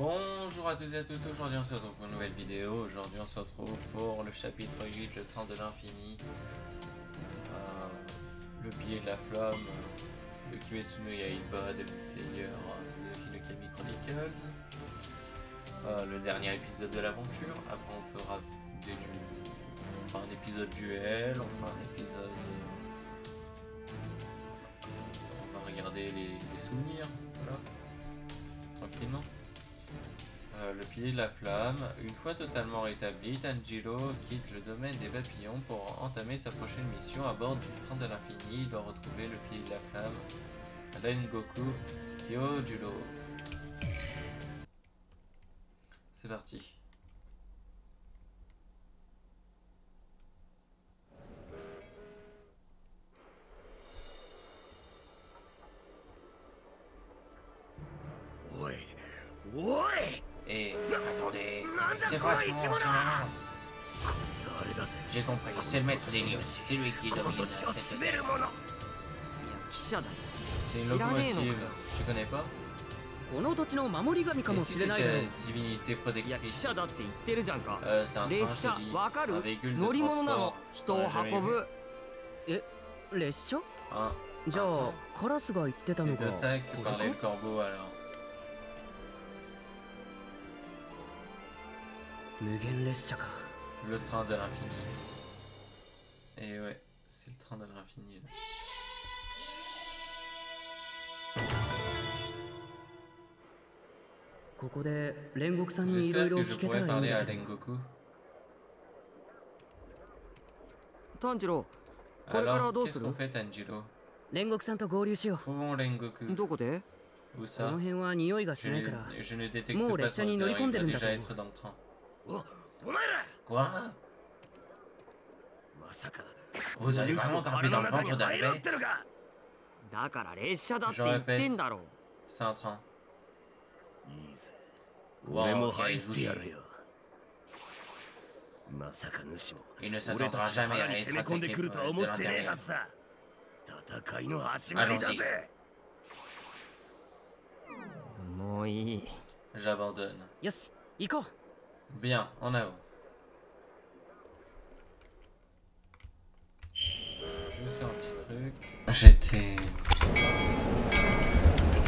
Bonjour à tous et à toutes, aujourd'hui on se retrouve pour une nouvelle vidéo. Aujourd'hui on se retrouve pour le chapitre 8, le train de l'infini. Le pilier de la flamme, le Kimetsu no Yaiba, Demon Slayer, de Hinokami Chronicles. Le dernier épisode de l'aventure. Après on fera un épisode duel, on fera un épisode... on va regarder les souvenirs, voilà, tranquillement. Le pilier de la flamme. Une fois totalement rétabli, Tanjiro quitte le domaine des papillons pour entamer sa prochaine mission à bord du train de l'infini. Il doit retrouver le pilier de la flamme à Rengoku Kyojuro. C'est parti. Et attendez, c'est quoi ce silence? J'ai compris, c'est le maître des lieux, c'est lui qui domine cette terre. C'est une locomotive, tu connais pas? C'est ta divinité protectrice. C'est un train, je dis, un véhicule de transport. C'est de ça que parlait le corbeau alors. Le train de l'infini. Et ouais, c'est le train de l'infini. J'espère que je pourrais parler à Rengoku. Alors, qu'est-ce qu'on fait, Tanjiro? Trouvons Rengoku. Où ça? Je ne détecte pas son odeur, il doit déjà être dans le train. Quoi? Vous allez vraiment grimper dans le ventre de la bête? Je répète, c'est un train. Wow, quel jouet. Il ne s'attendra jamais à être attaqué de l'intérieur. Allons-y. J'abandonne. Bien, en avant. Je vais faire un petit truc. Je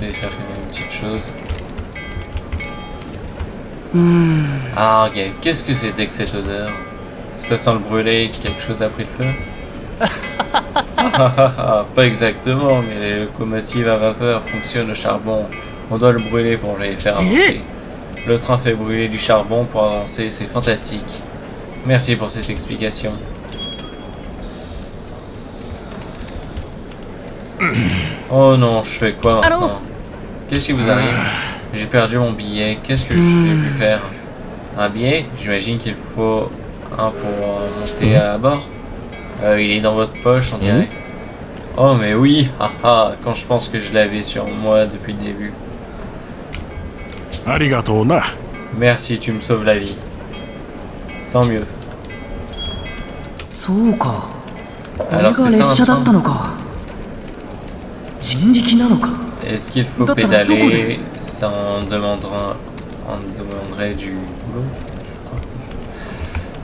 vais faire une petite chose. Ah, ok. Qu'est-ce que c'était que cette odeur? Ça sent le brûlé, quelque chose a pris le feu? Pas exactement, mais les locomotives à vapeur fonctionnent au charbon. On doit le brûler pour les faire avancer. Le train fait brûler du charbon pour avancer, c'est fantastique. Merci pour cette explication. Oh non, je fais quoi maintenant? Qu'est-ce qui vous arrive? J'ai perdu mon billet, qu'est-ce que j'ai pu faire? Un billet? J'imagine qu'il faut un pour monter à bord. Il est dans votre poche, on dirait. Oh mais oui, quand je pense que je l'avais sur moi depuis le début. Merci, tu me sauves la vie. Tant mieux. Alors c'est ça un train? Est-ce qu'il faut pédaler? Ça en demanderait du boulot,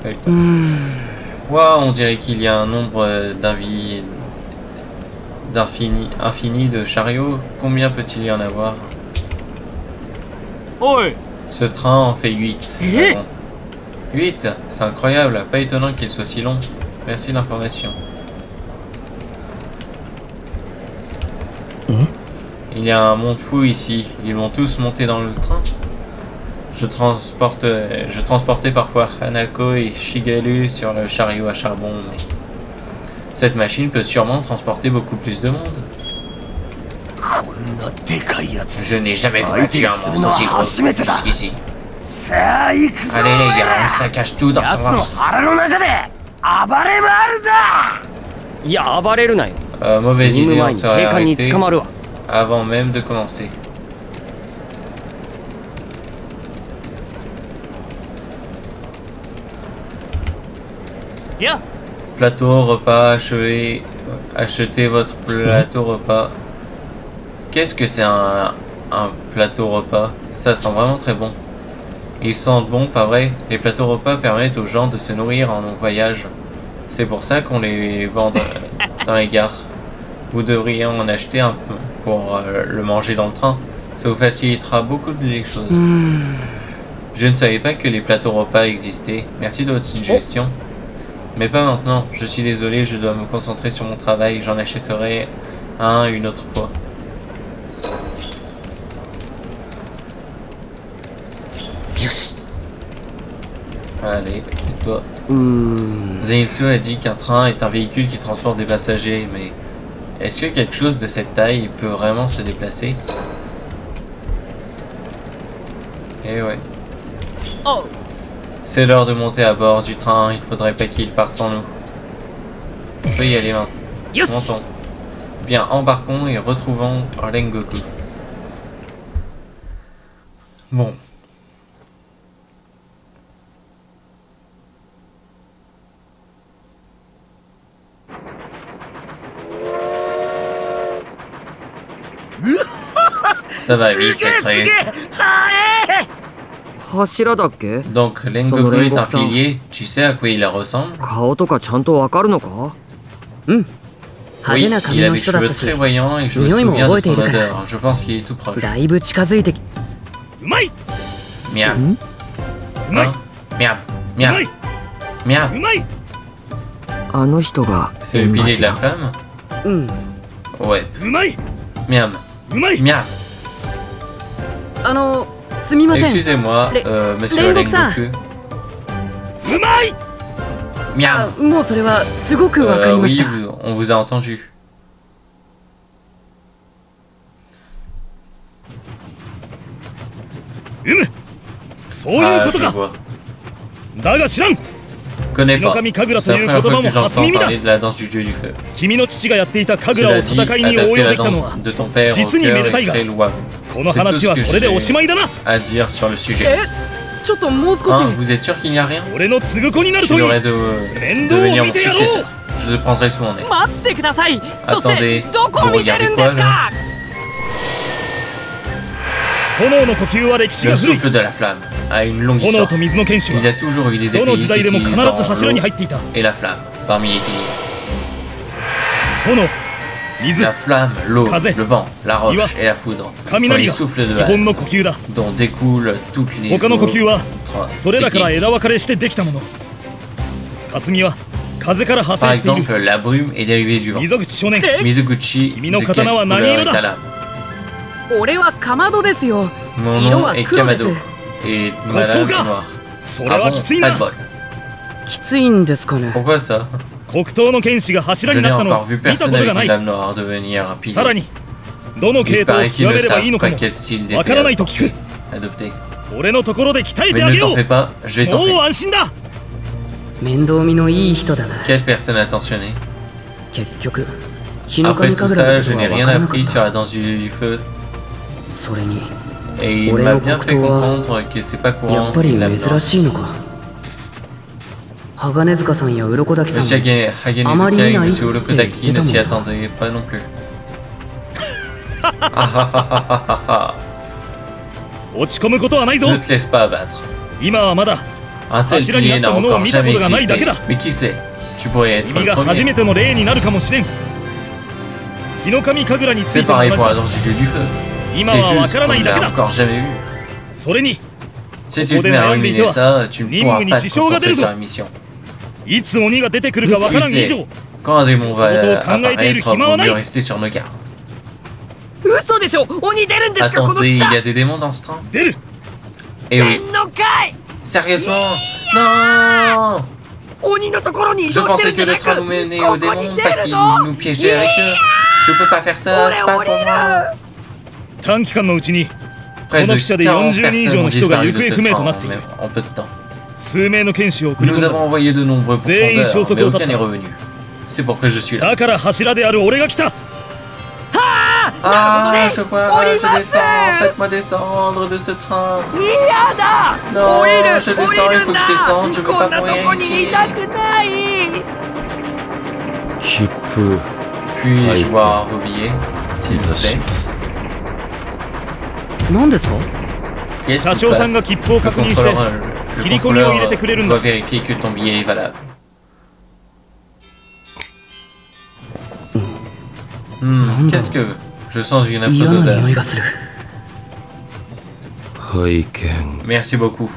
je crois. Waouh, on dirait qu'il y a un nombre infini de chariots. Combien peut-il y en avoir? Ce train en fait 8. Ah bon. 8? C'est incroyable, pas étonnant qu'il soit si long. Merci de l'information. Il y a un monde fou ici. Ils vont tous monter dans le train. Je transportais parfois Hanako et Shigeru sur le chariot à charbon, mais cette machine peut sûrement transporter beaucoup plus de monde. Je n'ai jamais combattu un monstre aussi gros jusqu'ici. Allez les gars, on saccage tout dans son ventre. Mauvaise idée, on serait arrêté avant même de commencer. Plateau repas achevé. Achetez votre plateau repas. Qu'est-ce que c'est un plateau repas? Ça sent vraiment très bon. Ils sentent bon, pas vrai? Les plateaux repas permettent aux gens de se nourrir en voyage. C'est pour ça qu'on les vend dans les gares. Vous devriez en acheter un peu pour le manger dans le train. Ça vous facilitera beaucoup les choses. Je ne savais pas que les plateaux repas existaient. Merci de votre suggestion. Mais pas maintenant. Je suis désolé, je dois me concentrer sur mon travail. J'en achèterai un une autre fois. Allez, et toi. Zenitsu a dit qu'un train est un véhicule qui transporte des passagers, mais est-ce que quelque chose de cette taille peut vraiment se déplacer? Eh ouais. Oh. C'est l'heure de monter à bord du train, il faudrait pas qu'il parte sans nous. On peut y aller maintenant. Montons. Bien, embarquons et retrouvons Rengoku. Bon. Ça va vite, c'est très... Donc, Rengoku est un pilier, tu sais à quoi il ressemble? Oui, il a des cheveux très voyants et je me souviens de son odeur. Je pense qu'il est tout proche. Miam. Hein? Miam. Miam. Miam. C'est le pilier de la flamme? Ouais. Miam. Miam. Excusez-moi, monsieur Rengoku. Miam. Oui, on vous a entendu. Ah, je vois. Connais pas. C'est la première fois que j'entends parler de la danse du dieu du feu. Cela dit, adapter la danse de ton père au cœur est très louable. C'est tout ce que j'ai à dire sur le sujet. Hein, vous êtes sûr qu'il n'y a rien? Tu devrais devenir mon successeur. Je le prendrai sous mon nez. Attendez, vous regardez quoi là? Le souffle de la flamme a une longue histoire. Il y a toujours eu des épées utilisant l'eau et la flamme parmi les piliers. La flamme, l'eau, le vent, la roche et la foudre sont les souffles de base dont découlent toutes les autres techniques. Par exemple, la brume est dérivée du vent. Mizuguchi, de quelle couleur est ta lame? Mon nom est Kamado et ma lame est noire. Ah bon, pas de bol. Pourquoi ça? Je n'ai encore vu personne avec une lame noire devenir pilier. Il paraît qu'ils ne savent pas quel style d'épée adopter. Mais ne t'en fais pas, je vais tenter. Quelle personne attentionnée. Après tout ça, je n'ai rien appris sur la danse du feu. Et il m'a bien fait comprendre que c'est pas courant une lame noire. Monsieur Hagenezuka et Monsieur Urokodaki ne s'y attendaient pas non plus. Ne te laisse pas abattre. Un tel pilier n'a encore jamais existé. Mais qui sait? Tu pourrais être le premier. C'est pareil pour la danse du dieu du feu. C'est juste qu'on ne l'a encore jamais vu. Si tu te mets à ruminer ça, tu ne pourras pas te concentrer sur la mission. Qui sait? Quand un démon va apparaître, vaut mieux rester sur nos gardes. Attendez, il y a des démons dans ce train? Eh oui. Sérieusement? Non! Je pensais que le train nous menait aux démons, pas qu'ils nous piégeaient avec eux. Je peux pas faire ça, c'est pas pour moi. Près de 40 personnes ont disparu de ce train en peu de temps. Nous avons envoyé de nombreux pourfendeurs, mais aucun n'est revenu. C'est pourquoi je suis là. Ah, je vois, je descends, faites-moi descendre de ce train. Non, je descends, il faut que je descende, je veux pas mourir ici. Puis-je voir vos billets, s'il vous plaît? Qu'est-ce 車 qui se 掌さんが passe? 切符を Le 確認して contrôleur, 切り込みを入れてくれるんだ。 doit vérifier que ton billet est valable. Qu'est-ce que... Je sens une affreuse odeur. Merci beaucoup.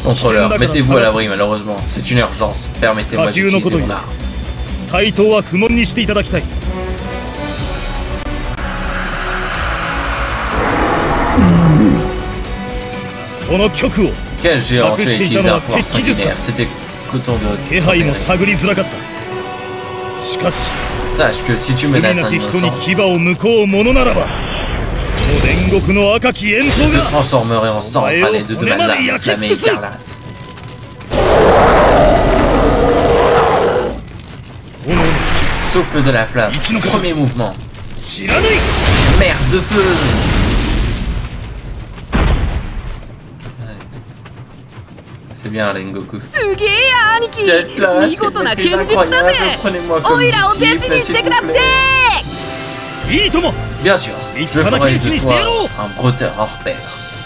Contrôleur, mettez-vous à l'abri malheureusement. C'est une urgence. Permettez-moi d'utiliser mon arme. 対等は不問にしていただきたい。その曲を Quel géant tu as 隠してい utilisé たの un は pouvoir 血気術か。 sanguinaire? C'était coton de... 気配も探りづらかった。しかし Sache que si tu 罪 menaces な un き人に innocent, 牙を向こうものならば、この煉獄の赤き炎 je 灯 te が transformerai en sang fané de ma larme flammée écarlate. 炎の Souffle de la flamme. Premier mouvement. 知らない。 Mer de feu. C'est bien, Rengoku. すげえや兄貴。 Quelle classe, 見 quelle 事な maîtrise 剣術だ incroyable. ぜ。 Prenez-moi comme おいらお弟子 disciple, にし s'il て vous くだ plaît. せ。いいとも。 Bien sûr, je Il fera ferai qu'il de finisse toi Théo. un bretteur hors pair.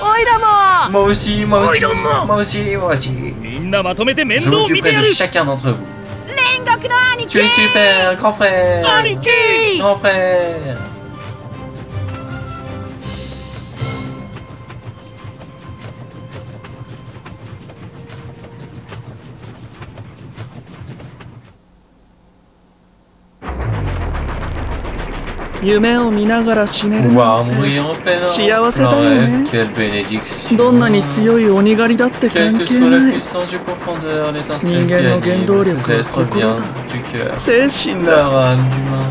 おいらも。 Moi aussi, moi aussi, Oh, il en a. moi aussi, moi aussi. みんなまとめて面 Je 倒を見て m'occuperai や de る。 chacun d'entre vous. 煉獄の兄 Tu es 貴。 super, grand frère. 兄貴。 Grand frère. Pouvoir mourir en plein air. Quelle bénédiction. Quelle que soit la puissance du profondeur, l'étincelle qui anime ces êtres bien du cœur. Leur âme d'humain.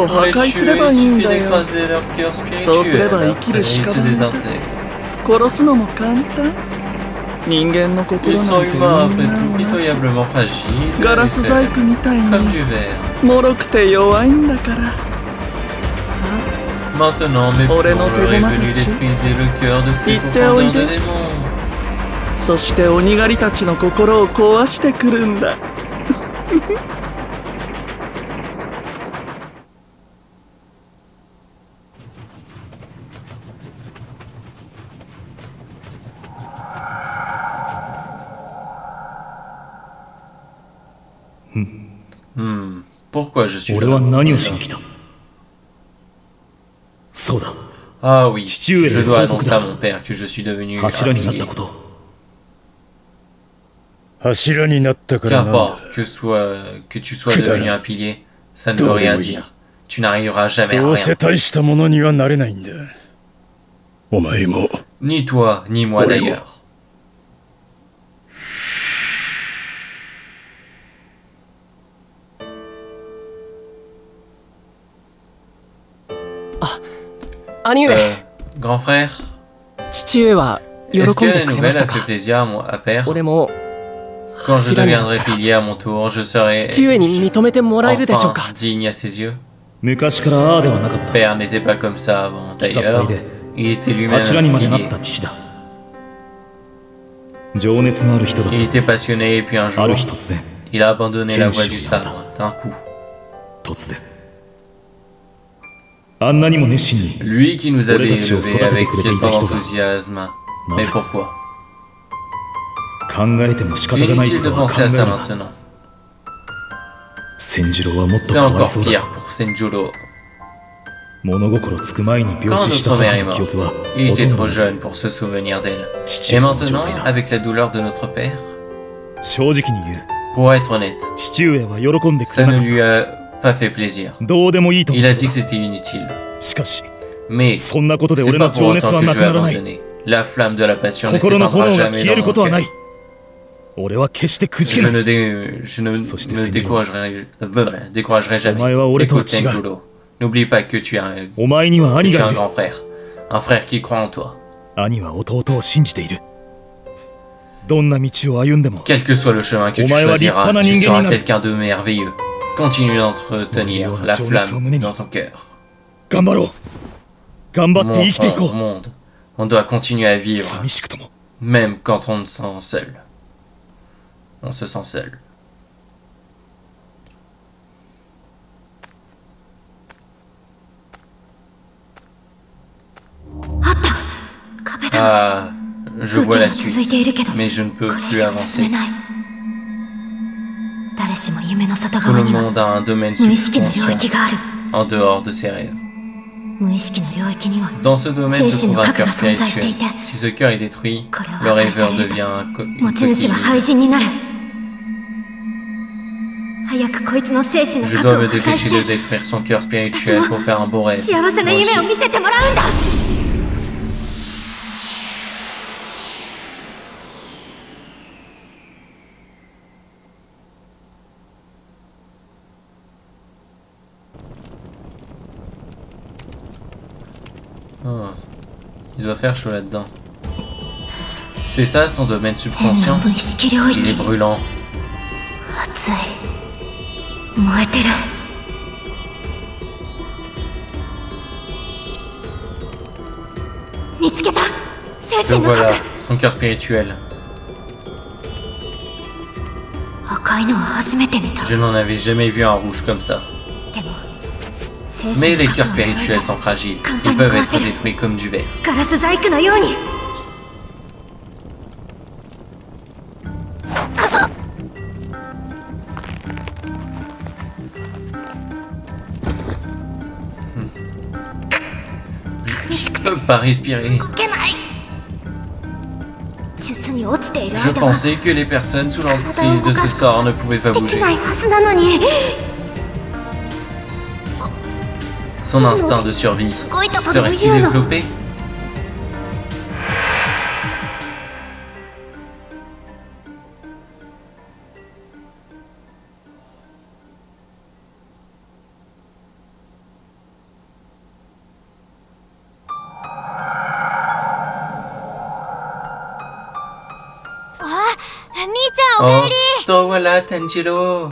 Pour les tuer, il suffit d'écraser leur cœur spirituel. Après, ils se désintègrent. Ils sont humains après tout, pitoyablement fragiles, comme du verre. Maintenant, mes pleurs est venu détruiser le cœur de ces profondeurs de démons. そして鬼狩りたちの心を壊してくるんだ。Pourquoi je suis 俺 là? は何をしに来た。そうだ。 Ah oui, Chichiu je est dois le annoncer à crocodile. mon père que je suis devenu un 柱になっ pilier. たこと。柱になったからなんだ。 Qu'importe que tu sois devenu un pilier, ça ne veut rien dire. Tu n'arriveras jamais à どう rien. せ大したものにはなれないんだ。お前も Ni toi, ni moi Ouais, d'ailleurs. Grand frère, 父上は喜ん est-ce que で la くれま nouvelle した a か。 fait plaisir à père? 俺も Quand je 柱になっ deviendrai たら pilier à mon tour, je serai 父上に認めてもらえるでしょうか。 enfin digne à ses yeux. 昔からああではなかった。 Père n'était pas comme ça avant. 鬼殺 D'ailleurs, 隊で il était lui-même 柱に un までなっ pilier. た父だ。情熱のある人だっ Il était passionné et puis un た。あ jour, る日突然、 il a abandonné la voie du Kenshi sabre d'un coup. 突然。あんなにも熱心に。 Lui qui nous avait俺たちを élevés 育てて avec くれていた tant 人が d'enthousiasme. Mais Naze. pourquoi? 考えても仕方がないこ Inutile と de は考 penser え à る ça な。 maintenant. 千次郎はもっと C'est かわい encore そうだ。 pire pour Senjuro. 物心つく前に病 Quand 死した notre mère 母 est の記 morte, 憶は il ほと était んど trop ない。 jeune pour se souvenir d'elle. 父 Et 上の状 maintenant, 態だ。 avec la douleur de notre père, 正直に言う。 pour être honnête, 父上は喜んでく ça れな ne かっ lui a pas fait plaisir. た。どうでもいいと思 Il う a ん dit だ que c'était inutile. しかし、 Mais そんなことで c'est 俺 pas の pour 情熱 autant は que な je く vais ならない。 abandonner. La flamme de la passion ne 心の s'éteindra 炎が jamais 消え dans る mon ことはな cœur. い。俺は決してくじけ Je ない。 ne me そして千次郎、 découragerai お jamais. 前は俺とは Écoute 違う。 Senjuro, n'oublie pas que tu as un お前には兄がいる。 grand frère. Un frère qui croit en toi. 兄は弟を信じている。どんな道を歩んでも、 Quel que soit le chemin que tu Omae wa choisiras, rippana tu ningen seras ni naru. quelqu'un de merveilleux. Continue d'entretenir la flamme dans ton cœur. 頑張ろう。頑張 Mon って生きていこ frère, monde, on doit continuer à う。 vivre, 寂しくとも。 même quand on se sent seul. On se sent seul. Je vois la suite, mais je ne peux plus avancer. Tout le monde a un domaine subconscient en dehors de ses rêves. Dans ce domaine se trouve un cœur spirituel. Si ce cœur est détruit, le rêveur devient une coquille. Je dois me dépêcher de détruire son cœur spirituel pour faire un beau rêve. Moi aussi. Oh, il doit faire chaud là-dedans. C'est ça son domaine subconscient? Il est brûlant. Le voilà, son cœur spirituel. Je n'en avais jamais vu un rouge comme ça. Mais les cœurs spirituels sont fragiles. Ils peuvent être détruits comme du verre. Je peux pas respirer. Je pensais que les personnes sous l'emprise de ce sort ne pouvaient pas bouger. Son instinct de survie serait-il développé? Oh, toi voilà, Tanjiro.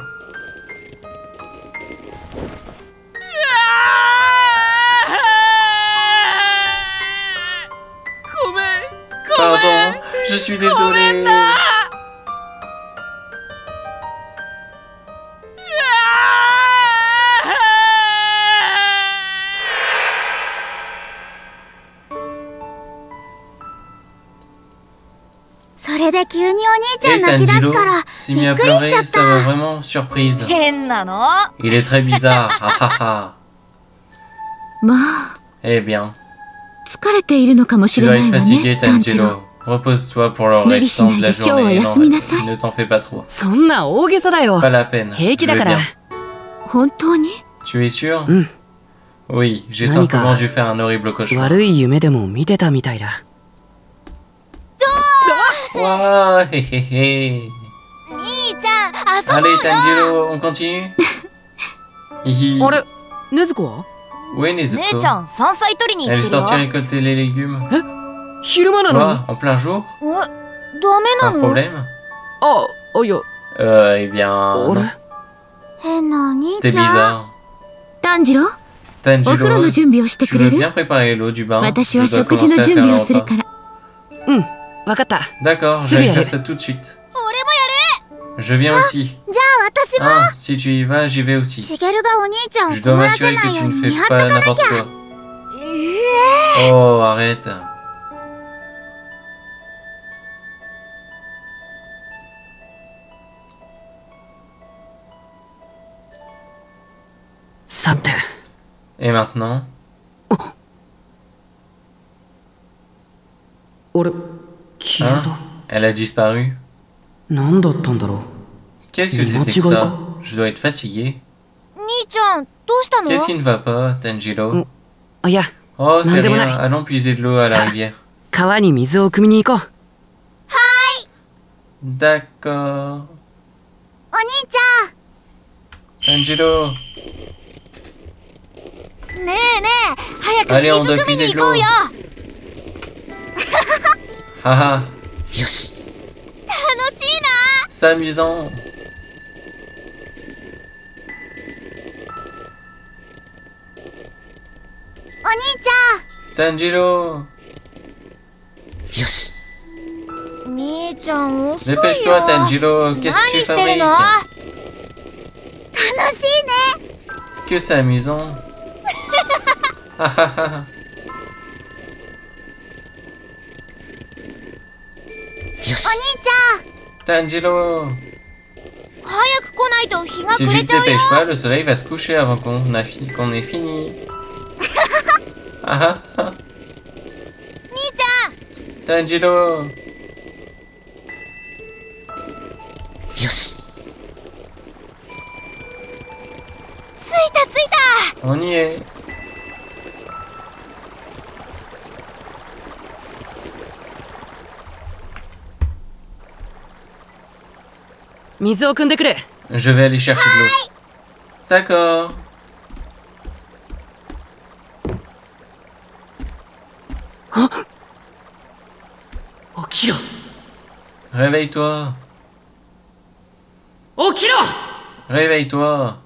Pardon, je suis désolé. Et Tanjiro s'est mis à pleurer, ça m'a vraiment surprise. Il est très bizarre, Eh bien, tu dois être fatigué, Tanjiro. Repose-toi pour le restant de la journée. Non, ne t'en fais pas trop. Pas la peine. Je vais bien. Tu es sûr? Oui, j'ai simplement dû faire un horrible cauchemar. Wow, hé hé hé. Allez, Tanjiro, on continue? Hihi. Où est Nezuko? Elle est sortie récolter les légumes. Quoi? En plein jour? Sans problème? Eh bien... non. T'es bizarre. Tanjiro, tu veux bien préparer l'eau du bain? Je dois commencer à faire le repas. D'accord, je vais faire ça tout de suite. Je viens aussi. Ah, si tu y vas, j'y vais aussi. Je dois m'assurer que tu ne fais pas n'importe quoi. Oh, arrête. Et maintenant? Hein? Elle a disparu. Qu'est-ce que c'était que ça? Je dois être fatigué. Qu'est-ce qui ne va pas, Tanjiro? Oh, c'est rien. Allons puiser de l'eau à la rivière. D'accord. Tanjiro. Allez, on doit puiser de l'eau. Haha. C'est amusant. Tanjiro. Dépêche-toi, Tanjiro. Qu'est-ce que tu fabriques? Que c'est amusant. Tanjiro! 早く来ないと日が Si 暮 tu れ ne ちゃうよ。 dépêches pas, le soleil va se coucher avant qu'on ait fini. Ah ah ah. 兄ちゃん Tanjiro! よし。着いた着いた。 On y est. 水を汲んでくれ。 Je vais aller chercher de l'eau. D'accord. 起きろ。 Réveille-toi. 起きろ。 Réveille-toi.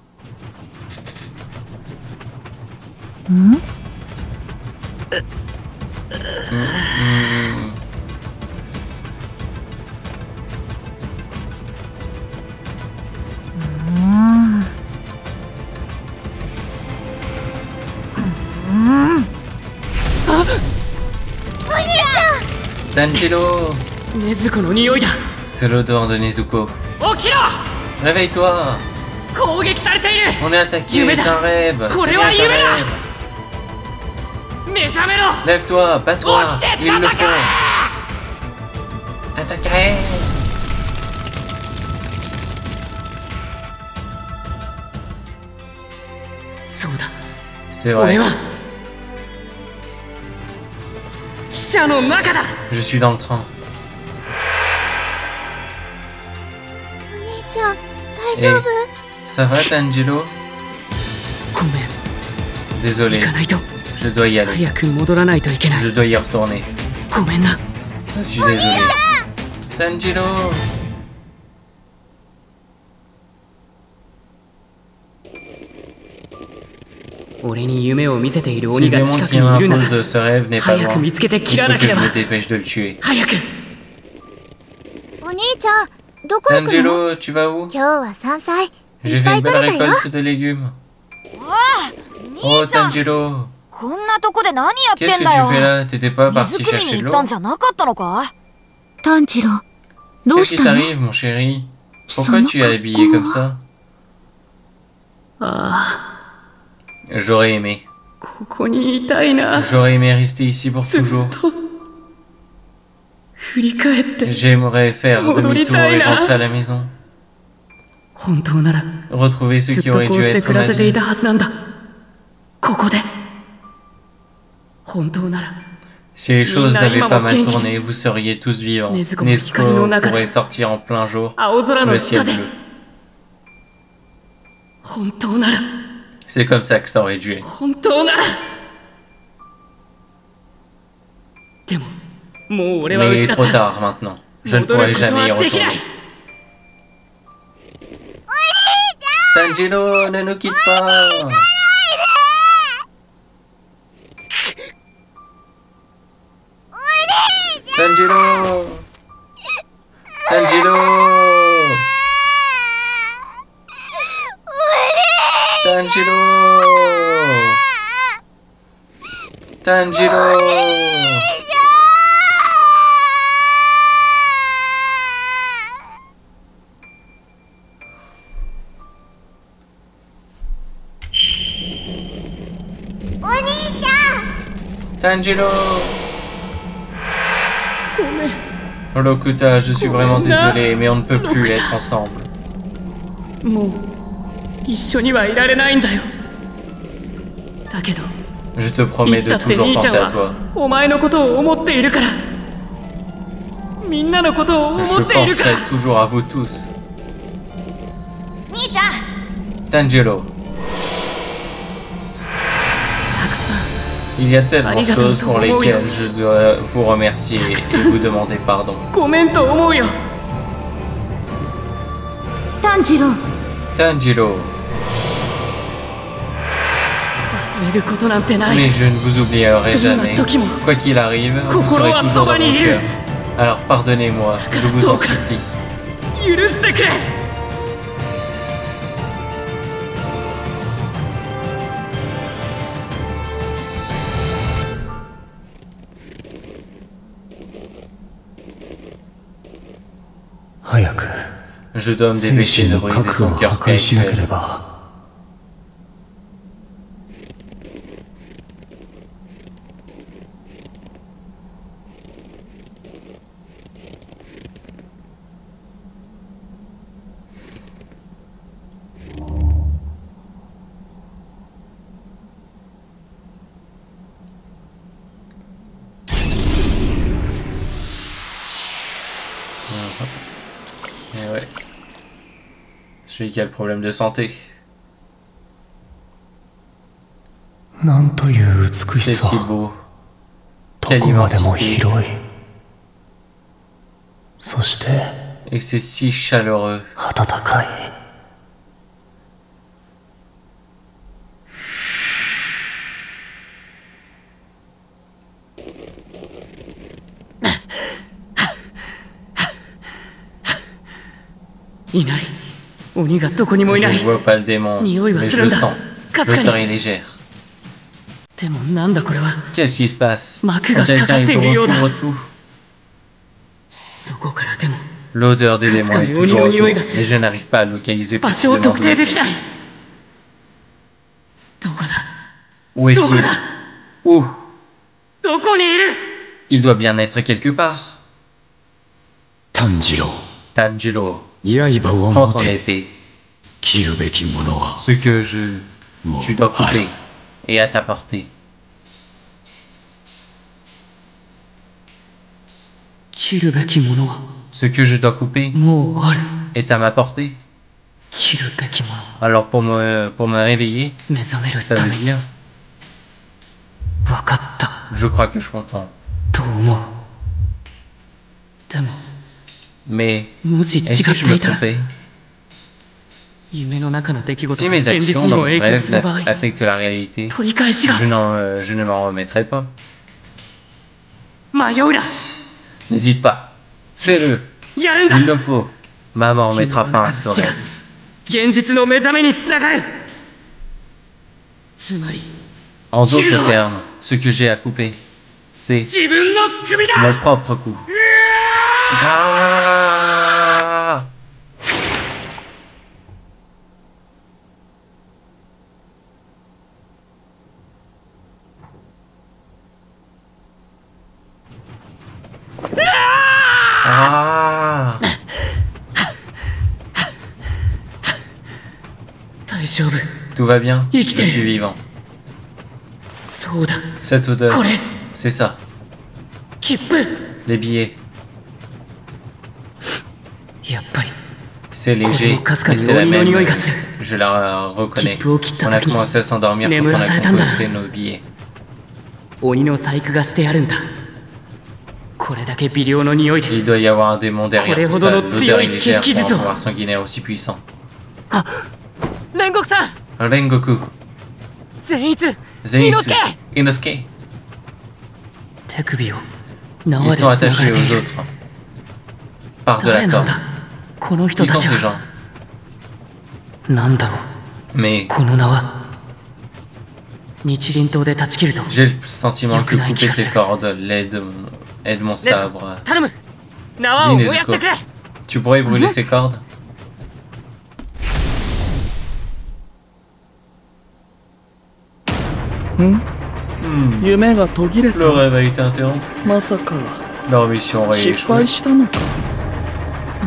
Tanjiro! 禰豆子の匂いだ。 C'est l'odeur de Nezuko. 起きろ。 Réveille-toi! 攻撃されている。 On est attaqué, Yume c'est un rêve! C'est Kore bien wa un Yume da. rêve! 目覚めろ。 Lève-toi, bats-toi! Okite, Ils le Tatakae. font! Tatakae! そうだ。 C'est 俺 vrai, は汽車の中だ。 je suis dans le train. お兄ちゃん大丈夫？ Ça va, Tanjiro? ごめん。 Désolé, 行かないと。 je dois y aller. 早く戻らないといけない。 Je dois y retourner. ごめんな。 Je suis désolé. Tanjiro! 俺に夢を見せている Ce 鬼が démon 近く qui にいるなら impose ce rêve n'est pas 早く loin. 見つけて Il 切ら faut な que け je れば。 me dépêche de le tuer. 早く。お兄ちゃんどこ行くの？ Tanjiro, tu vas où? 今日は山菜い J'ai っ fait ぱ une い belle 取れたよ。 récolte de légumes. わあ、 Oh 兄ちゃん、 Tanjiro! こんなとこで何やって Qu'est-ce ん que だ tu よ。 fais là? T'étais pas 水 parti 汲み chercher に de 行ったん l'eau? じゃなかったのか？炭治郎どう Qu'est-ce し qui たの？ t'arrive, mon chéri? Pourquoi tu es habillé comme ça? あ J'aurais aimé. あ、ここにいたいな。 J'aurais aimé rester ici pour ずっ toujours. と振り返って。 J'aimerais faire demi-tour et rentrer à la maison. 本当なら Retrouver ceux ずっ qui と auraient こ dû うして être 暮ら ma せてい vie. たはずなんだ。ここで。本当なら Si les choses Nina, n'avaient pas Imamo mal Genki. tourné, vous seriez tous vivants. Nezuko Nezuko Hikari no Naka. pourrait sortir en plein jour 青空 sous の le 下 ciel で。 bleu. 本当なら C'est comme ça que ça aurait dû être. 本当なら。でももう俺は Mais il 失 est っ trop た。 tard maintenant. Je ne 戻る pourrai こと jamais y はできない。 retourner. Tanjiro, ne nous quitte pas! Tanjiro! Tanjiro! Tanjiro! Tanjiro! Tanjiro! Rokuta, je suis vraiment désolé, mais on ne peut plus être ensemble. もう一緒にはいられないんだよ。だけど Je te い promets つだ de って toujours 兄ちゃ penser ん à toi. はお前のことを思っているから。みんなのことを思 Je っているから penserai。toujours à vous tous. 兄ちゃん、 Tanjiro, たくさん il y a tellement de Arigato, choses pour Tomoyo. lesquelles je dois vous remercier et vous demander pardon. ごめんと思うよ。炭治郎 Tanjiro, 忘れることなんてない。 mais je ne vous oublierai jamais. Tokimo. Quoi qu'il arrive, vous Kokoro serez wa toujours soba dans mon ni iru. cœur. Alors pardonnez-moi, je vous en Toka. supplie. 許してくれ。早く Je dois me 精 dépêcher 神 de の briser 核を son 破 cœur 壊しなけれ spirituel. ば。Et ouais. Celui qui a le problème de santé. なんという美し C'est さ。 si beau. ど Quelle こまでも immensité. 広い。そして Et c'est si chaleureux. 暖かい。いない。鬼がどこにもいない。 Je ne vois pas le démon, Nioi va mais se je le rendre. sens. Cascade. L'odeur est légère. でもなんだこれは。 Qu'est-ce qui se passe? Marque On diraitがかかっているようだ。 qu'il recouvre tout. どこからでも L'odeur des démons est Cascade, toujours Nioi autour, va se- mais je n'arrive pas à localiser 場所を précisément 特 d'où 定 il でき est. ない。どこだ Où est-il? Dobra. Où? どこにいる Il doit bien être quelque part. 炭治郎、 Tanjiro, 刃を prends 持 ton て。 épée. 切るべきものは Ce que je... もう Tu dois ある couper. Et à ta portée. 切るべきものは Ce que je dois couper もうある。 est à ma portée. 切るべきもの Alors pour me réveiller, 目覚める ça た veut めに dire... 分かった Je crois que je comprends. と思う。でも Mais もし違 est-ce っ que je て me いたら trompais? 夢の中の出来事 Si が mes 現実 actions に dans も mon 影響 rêve する場合 affectent la réalité, 取り返しが je ne m'en remettrai pas. 迷うな N'hésite pas. Fais-le. やるんだ Il le faut. Ma mort mettra fin à ce 死が rêve. 現実の目覚めにつながるつまり En d'autres termes, ce que j'ai à couper, c'est 自分の首だ mon propre coup. Ah! Ah! 大丈夫 Tout va bien? Je Icté. suis vivant. そうだ Cette odeur, これ c'est ça. 切符 Les billets, やっぱり c'est これ léger, もかすか mais に c'est la 鬼の même. 匂いがする Je la reconnais. 切符を切った On a 時に commencé à s'endormir quand on 眠らさ a れたんだな composté nos billets. 鬼の細工がしてあるんだこれだけ微量の匂いで Il doit y avoir un démon derrière tout ça. Korehodo no L'odeur est tsuyoi légère pour un Kekijutsu. pouvoir sanguinaire aussi puissant. 煉獄さん Rengoku, 善逸 Zenitsu, 猪之 Inosuke. 手首を Ils 縄で sont 繋が attachés れてい aux る autres. Par de 誰 la なん corde. だこの人 Qui た sont ち ces は gens? なんだろう Mais この名は日輪刀で断ち切ると j'ai le sentiment que Yokunai couper ces Kirasu. cordes aide mon ネズ sabre. コ頼む縄を Dis 燃やして Nezuko, くれ tu pourrais brûler ces cordes? 夢が途切れた。 Le rêve a été interrompu. まさか Leur mission aurait 失 échoué. 敗したのか。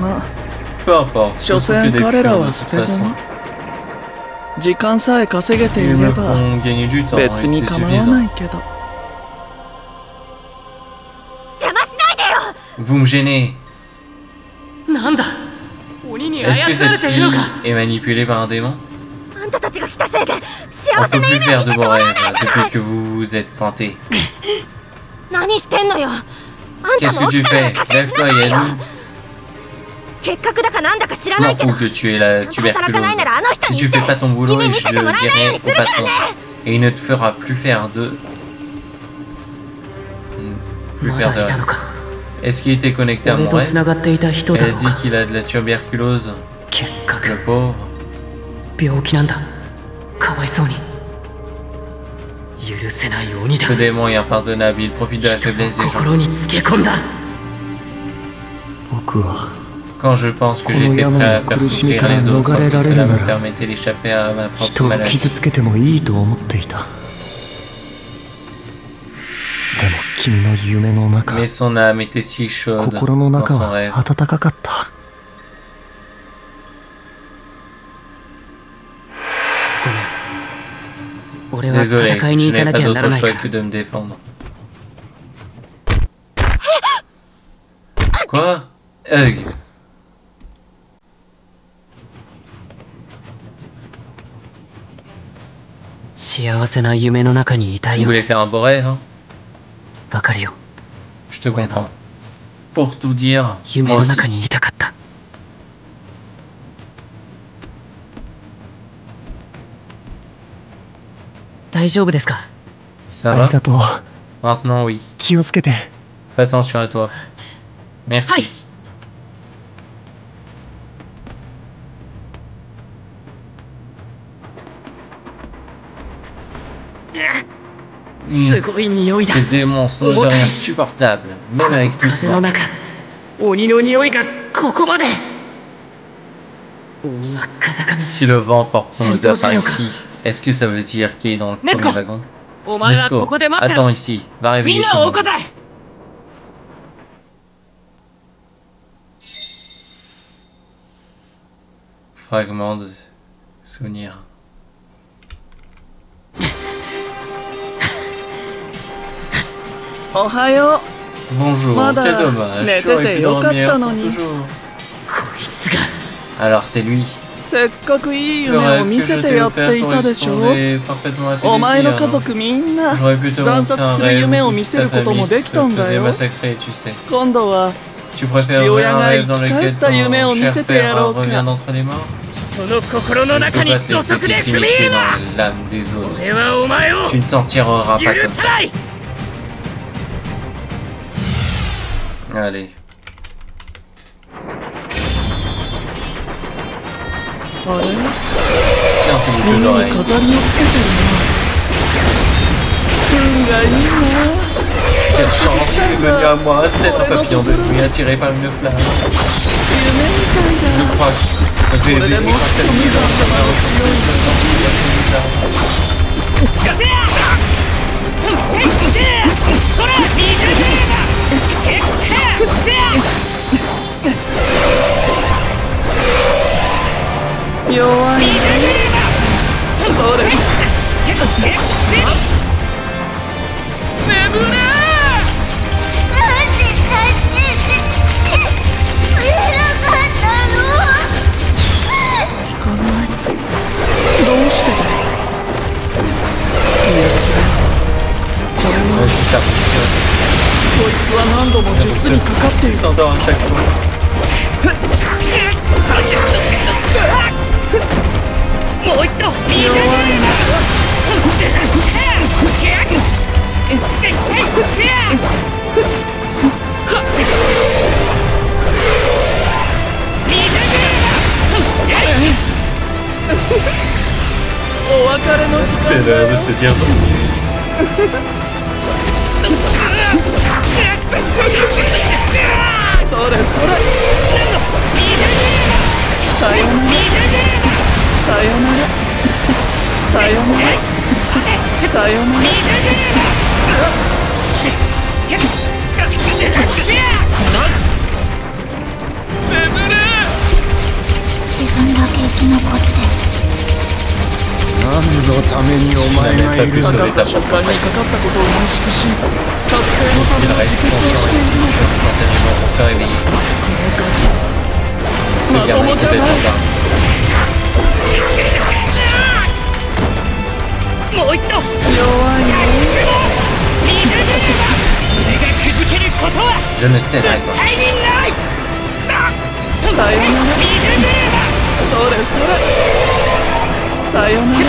まあ Peu importe, ce 所 sont que 詮 des 彼ら pions は de 捨 toute て façon. 駒。時間さえ稼げてい Ils れ me ば font gagner du temps et 別に c'est 構わな suffisant. いけど。邪魔しないでよ Vous me gênez. なんだ鬼に Est-ce que 操られ cette ているの fille か est manipulée par un démon? あんたたちが来たせいで On 幸 peut せな plus 夢を faire 見 de せて vos もらえ rêves ないじゃない depuis que vous vous êtes planté. 何してんのよあんた Qu'est-ce も que 起 tu きたら fais? 加勢しな Lève-toi さ et いよ aide-nous. 結核だかなんだか知ら Je な m'en いけど fous que tu es ち la ゃんと働かないならあの人 tuberculose. Si に tu 言っ fais pas て ton boulot, 夢 et 見 je せて le もらえないよう dirai にす au るから patron. ね Et il ne te fera plus faire de... Plus ま faire だい de たの rêve. か Est-ce qu'il était connecté à 俺 mon と rêve? 繋がっていた人だ Elle ろう dit か qu'il a de la tuberculose. 結 Le 核 pauvre. 病気なんだかわいそうに許せない鬼だ Ce démon est impardonnable. Il profite de la 人 faiblesse des の gens. 心につけ込んだ僕は Quand je pense que j'étais prêt à faire souffrir les autres, si cela me permettait d'échapper à ma propre 人を maladie. 傷つけてもいいと思っていた。でも君の夢の中、 Mais son âme était si chaude 心の dans 中 son は rêve. 暖かかった。ごめん。俺は Désolé, 戦いに je 行か n'ai な pas きゃなら d'autre ない choix か que de me défendre. Quoi? Hug. 幸せな夢の中にいた Tu よ。 voulais faire un beau rêve, hein? わかるよ。 Je te comprends. Pour tout dire, 夢 moi の aussi. 中にいたかった。大丈夫ですか？ Ça あり va? がとう。 Maintenant, oui. 気をつけて。 Fais attention à toi. Merci. はい。すごい匂いだ。 Ces démons sont de rien supportables, même avec tout 風の ça. 中、鬼の匂いがここまで。鬼は風上。 Si le vent porte son C'est odeur par possible. ici, est-ce que ça veut dire qu'il est dans le Let's premier go. wagon? お前は Nesco, ここで待って attends ろ。 ici, va み réveiller ん tout な le を起 monde. こせ。 Fragment de souvenir. おはよ Bonjour, Mada, quel dommage, mais j'aurais t'étais pu dormir yokata pour noni. toujours. こいつが。 Alors c'est lui. う。せっかくいい Le 夢を rêve 見 que せ je て t'ai やって offert いたでしょ。 correspondait parfaitement à tes お前の désirs, 家 non? 族みんな J'aurais pu te 惨 montrer 殺 un する rêve 夢を où 見 toute せる ta ことも famille できたん se だ faisait よ。 massacrer, tu sais. 今度は Tu 父 préférerais 親 un が rêve 生 dans き返 lequel った夢を ton 見 cher せてや père ろうか。 revient d'entre les morts? 人の心の Ne 中 peux に pas te 土 laisser 足で踏み s'immiscer 入る dans な。 l'âme des autres. 俺はお前を Tu ne t'en tireras 許 pas comme さ ça. ない。 Allez. あれ Tiens, c'est 耳 du に l'oreille. 飾りをつけてるな。運がいいな。 Quelle chance, il est venu à moi, tel un papillon de nuit attiré par une flamme. 夢みたい Je だ。 crois que j'ai それで vécu も par cette 富 nuit 山 dans 様の強い弱いね。それ。眠れ。なんで助けてくれなかったの？聞かない。どうしてだ。いや違う。これも Ça fonctionne. こいつは何度も術にかかってい Il る。 s'endort à chaque fois. もう一度。弱いな。お別れの時 C'est 間だ l'heure よ de。se dire bonne nuit. それそれ。さよなら。さよなら。さよなら。さよなら。自分だけ生き残って。何のためにお前がいるかのかった瞬間にかかったことを認識し、覚醒のた Il めの reste 自決を conscient してい ici, るのだ。 instantanément pour se réveiller. ま Ce と gamin も est じゃない。 complètement dingue. もう一度。弱いね。俺がくじけることは Je ne céderai pas. 絶対にない。さよなら。それそれ。さよなら。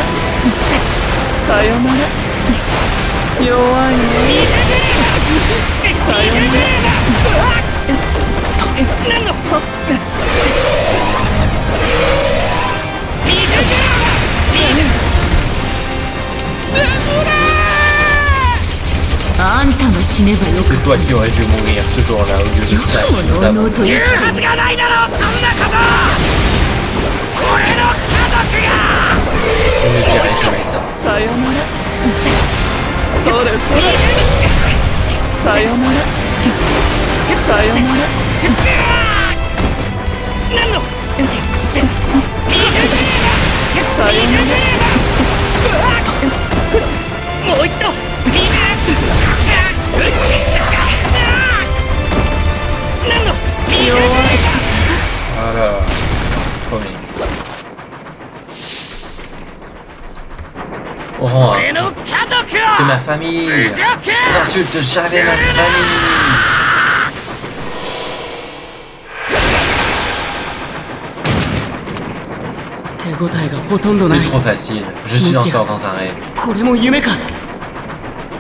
さよなら。弱いね。さよなら。何のあんたも死ねばよか C'est toi qui aurais dû mourir ce jour-là au lieu de ça. ったのうと生きているJe ne dirai jamais ça. さよならそれそれさよならさよなら何のさよならもう一度何のVoilà. Promis. Oh, 俺の家族 c'est を ma famille. 侮辱 N'insulte jamais ma famille. 手応えがほとんどない C'est trop facile. Je suis encore dans un rêve. これも夢か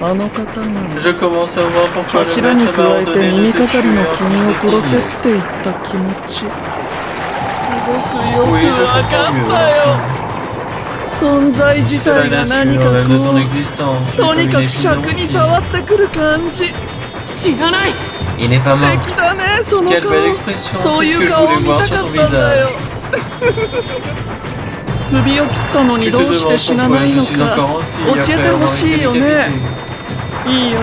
あの方が Je commence à voir pourquoi le 柱に maître 加 m'a えて ordonné 耳 de 飾りの détruire 君を votre 殺せっ famille. て言った気持ちすごくよく Oui, je わか comprends ったよ mieux. 存在自 C'est la 体が nature 何か même de ton こ existence. うとに Comme か une く尺に épine 触ってくる感じ 知らない Il n'est 素 pas mort. 敵だねその Quelle 顔 belle expression. そう C'est い ce う que je 顔を voulais 見 voir た sur か ton ったんだよ visage. 首を切ったのに Tu ど te うして demandes 死な pourquoi ない je の suis か encore en 教 vie え après てほ avoir しい été よね décapité. いいよ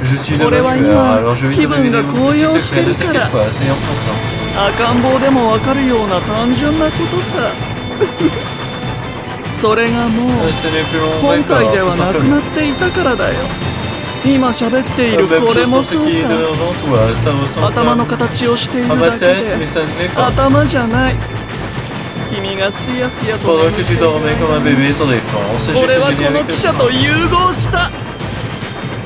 Je suis de 俺は bonne humeur, 今 alors je vais 気 te 分 donner が des 高揚 petits して secrets, る ne から t'inquiète pas, c'est en ton temps. 赤ん坊でもわかるような単純なことさそれがもう Ce n'est plus mon 本 rêve, 体で alors, は tout なく simplement. なっていたからだよ今喋ってい La る même これ chose も pour ce そう qui est さ devant toi, ça ressemble 頭の à 形をしている ma だけ tête, で mais ça ne l'est pas. 頭じゃない君がすやすやと Pendant 眠 que ってい tu る dormais comme un bébé sans défense, j'ai 俺は fusionné この avec 汽 le 車 train. と融合した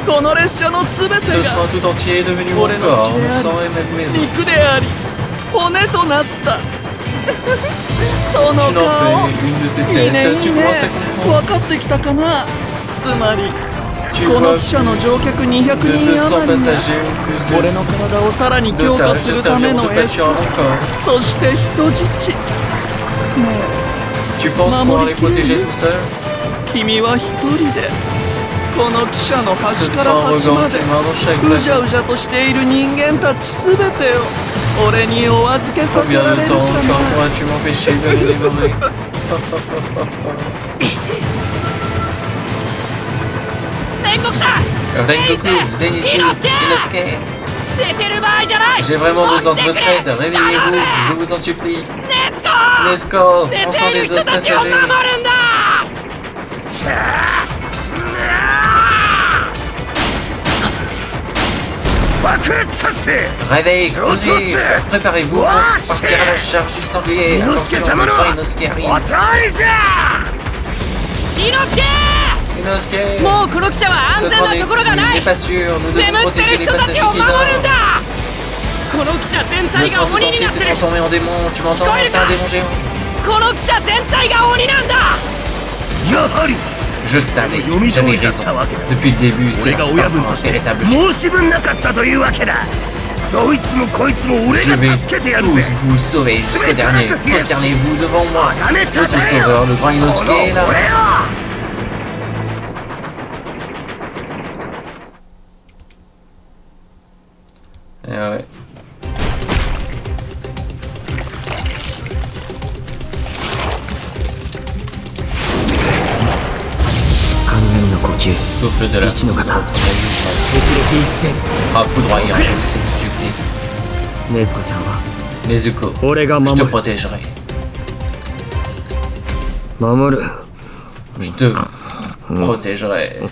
この列車の全て Ce が train tout entier est devenu mon Ore no corps, chie mon ari. sang et même mes os. 肉であり骨となったその Tu n'en 顔 fais une de ces いいね têtes, いい tu ね commences à comprendre. 分かってきたかなつまり Tu この vois 汽車の乗客200 de 人 200 余りが passagers ou plus 俺の体をさらに de 強化 d'otages する se ため serviront の de 餌 pâture à mon corps. そして人質ね Tu penses pouvoir les protéger tout seul? え君は一人でこの汽車の Ce 端か train ら端ま regorge で les mains dans chaque うじゃ wagon. うじゃとしている人間たちすべてを俺にお預けさせ Combien られ de る temps か encore な pourras-tu m'empêcher de les dévorer? Rengoku, Zenitsu, Inosuke, 寝てる場合じゃない j'ai vraiment besoin de votre aide, réveillez-vous, je vous en supplie. Nesco, 寝 prends て soin いる des 人 autres たちを守 passagers. るんだ Réveillez, creusez, préparez-vous pour partir à la charge du sanglier. Attention, le train Inosuke arrive. 猪之 Inosuke, もうこの汽車は ce 安全 train なところがな n'est い pas sûr, nous devons 眠ってる protéger les 人た passagers ちを qui 守るん dorment. だこの汽車全 Le 体 train が tout 鬼に entier なっ s'est てる transformé en démon, tu m'entends? Scoil, C'est un démon géant. この汽車全体が鬼なんだ Je le savais, j'avais raison. Depuis le début, c'est un véritable géant. 申し分なかったというわけだどいつもこいつも俺 Je が vais 助けてやる tous ぜ vous sauver jusqu'au dernier. Prosternez-vous devant moi. Votre sauveur, le grand Inosuke, est là. 俺よ Eh ouais. Souffle de la foudre. Ah, foudroyant, c'est stupide. 禰豆子ちゃんは Nezuko, 俺が je 守 te る protégerai. 守る Je te protégerai.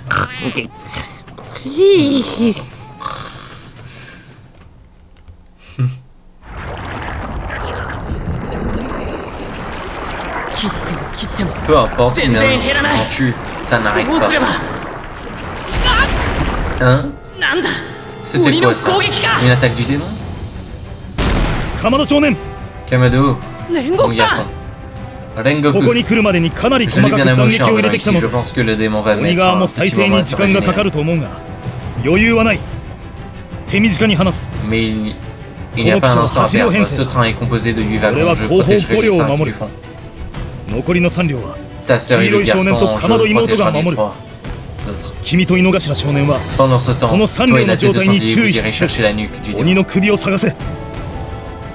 切っても切っても Peu importe combien Zenzen Hirana. j'en tue, ça n'arrête どう pas. すれば Hein? なんだ C'était Oni no quoi ça? kougeki ka. Une attaque du démon? 鎌田少年 Kamado, 煉 mon 獄 garçon. さん ここ Rengoku. に来るまでにかなり Je 細か l'ai く bien 斬 amoché 撃 en を入れ venant てきた ici. の Je だ pense que le démon va 鬼 mettre 側 un も petit 再生 moment に à 時 se 間がかか régénérer. ると思うが余裕はない手短に話す Mais il n'y a pas un instant à perdre. Ce train est composé de 8 wagons. Je protégerai les 5 du fond. 残りの3両は Ta sœur et le garçon, je protégerai les 3. d'autres. 君と井の頭少年は Pendant ce temps, その三 toi 両 et の la tête 状 de 態に sanglier, 注 vous 意し irez つ chercher つ la nuque du 鬼 démon. の首を探せ。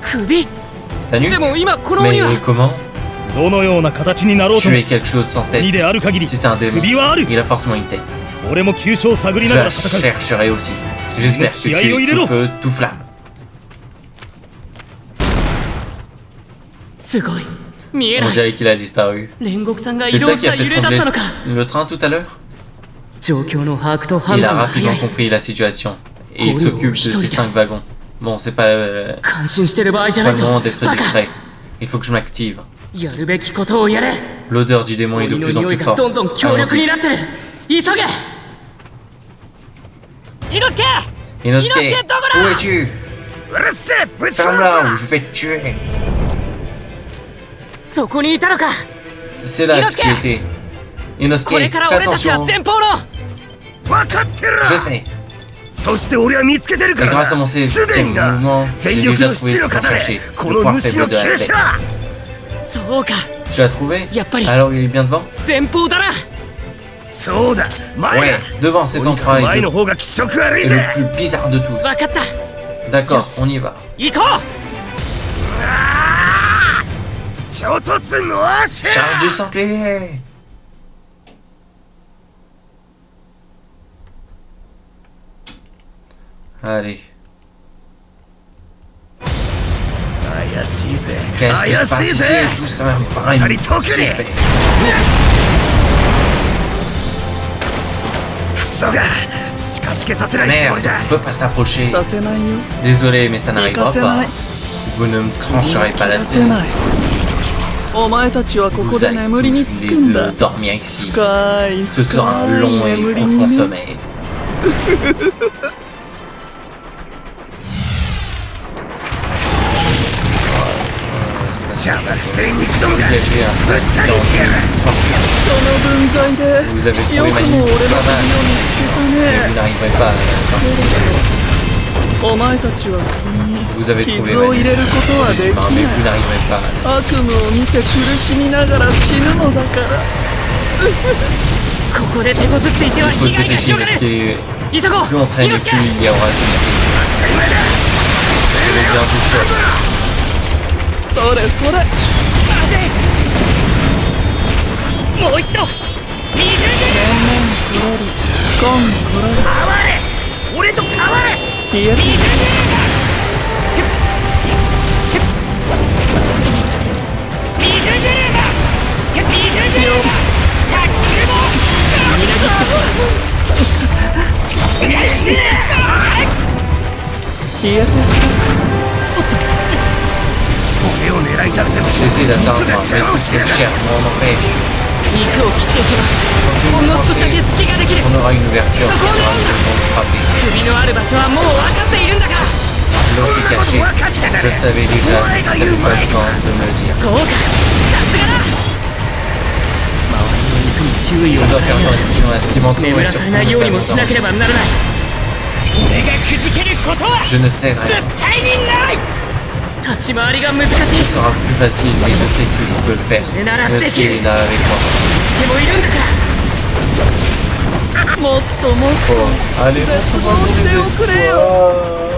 首 Sa nuque? でも今この鬼 Mais は comment どのような形になろうとも tuer quelque chose sans 鬼 tête? である限り Si c'est un démon, 首はある。 il a forcément une tête. 俺も急所を探り Je ながら la 戦う。 chercherai aussi. J'espère que tu Qui aille au es Ilero. tout feu, tout flamme. すごい見え On ない dirait qu'il a disparu. 煉獄さんが移 C'est 動 ça し qui a た fait 揺れだったのか trembler le train tout à l'heure? 状況の把握と判 Il a 断が rapidement 早い compris la situation. Et il Oh, s'occupe de je ces te 5 wagons. Bon, c'est pas, 感心してる場合じゃな pas い le ぞ moment d'être バカ distrait. Il faut que je m'active. やるべきことをやれ L'odeur du démon est de 鬼の plus en 匂い plus が forte. どんどん強力に Allons-y. なってる急げ猪之助 Inosuke, Inosuke, où es-tu? Ferme-la ou je vais te tuer. そこにいたのか C'est là que Inosuke. tu étais. こ Inosuke, れから fais 俺たちは attention. 前方の分かってる Je わ。 sais. そして俺は見つけてるか Et ら grâce à mon な。す septième でにな mouvement, 全 j'ai 力 déjà の trouvé 父 ce の qu'on 方で cherchait. こ Le の point 主 faible の de la 傾 tête. 斜。そうか Tu l'as trouvé? やっぱり Alors il est bien devant? 前方だなそうだ、前 Ouais, だ。 devant cet とにかく entraille 前 de- の方が気色悪い est ぜ。 le plus bizarre de tous. 分かった D'accord, on y va. 行こ衝突の足。 Charge du sanglier! Allez. 怪しいぜ。 Qu'est-ce qui 怪 se passe しい ici? ぜ。 Tout ça me paraît Allez, toquez-les. suspect. クソが近づけさせないつも Merde, りだ on。peut pas s'approcher. させないよ Désolé, mais ça 行 n'arrivera かせ pas. ない Vous ne me trancherez pas la 行かせ tête. ないお前たちはここ Vous で allez 眠りに tous つ les くんだ deux dormir ici. 深い Ce sera un 深い long et 眠り profond にね sommeil. 邪魔くせに行くどもが Dégagez un ぶった切ってやる。 その分際で Vous avez trouvé よく ma も nuque 俺の pas 首を mal. 見つけた Mais ね vous n'arriverez pas à la お前たちは首に Vous avez trouvé 傷 ma を入れることはでき fin, mais vous ない n'arriverez pas à 悪夢を見て苦しみながら死ぬのだからここで手こずっていては Il faut 被害が dépêcher 広が parce る que 急ごう plus on traîne, 猪之 plus 助 il y aura du Je vais bien tout seul. それそれもう一度水にコンコロ俺と変われ。消えて消えて 俺を狙いたくても J'essaie d'atteindre, mais tout c'est cher, on m'empêche. 肉を切っていけばほんの少しだけ隙ができる On aura une ouverture, on aura le temps de frapper. 首のある場所はもう分かっているんだから L'eau est cachée, je le savais déjà, t'avais pas le temps de me le dire. そうかさすがだ周りの肉に注意 Je を dois 払 faire い attention à ce qui m'entoure 眠 et ら surtout されない ne よう pas にもしなけ m'endormir. ればならない俺がくじけることは Je ne sais rien. 絶対にない立ち回りが難しい Ce sera plus facile, mais je sais que je peux le faire. Inosuke est là avec moi. でもいるんだからもっともっ Oh, allez, 絶 montre-moi 望 ton しておくれよ désespoir.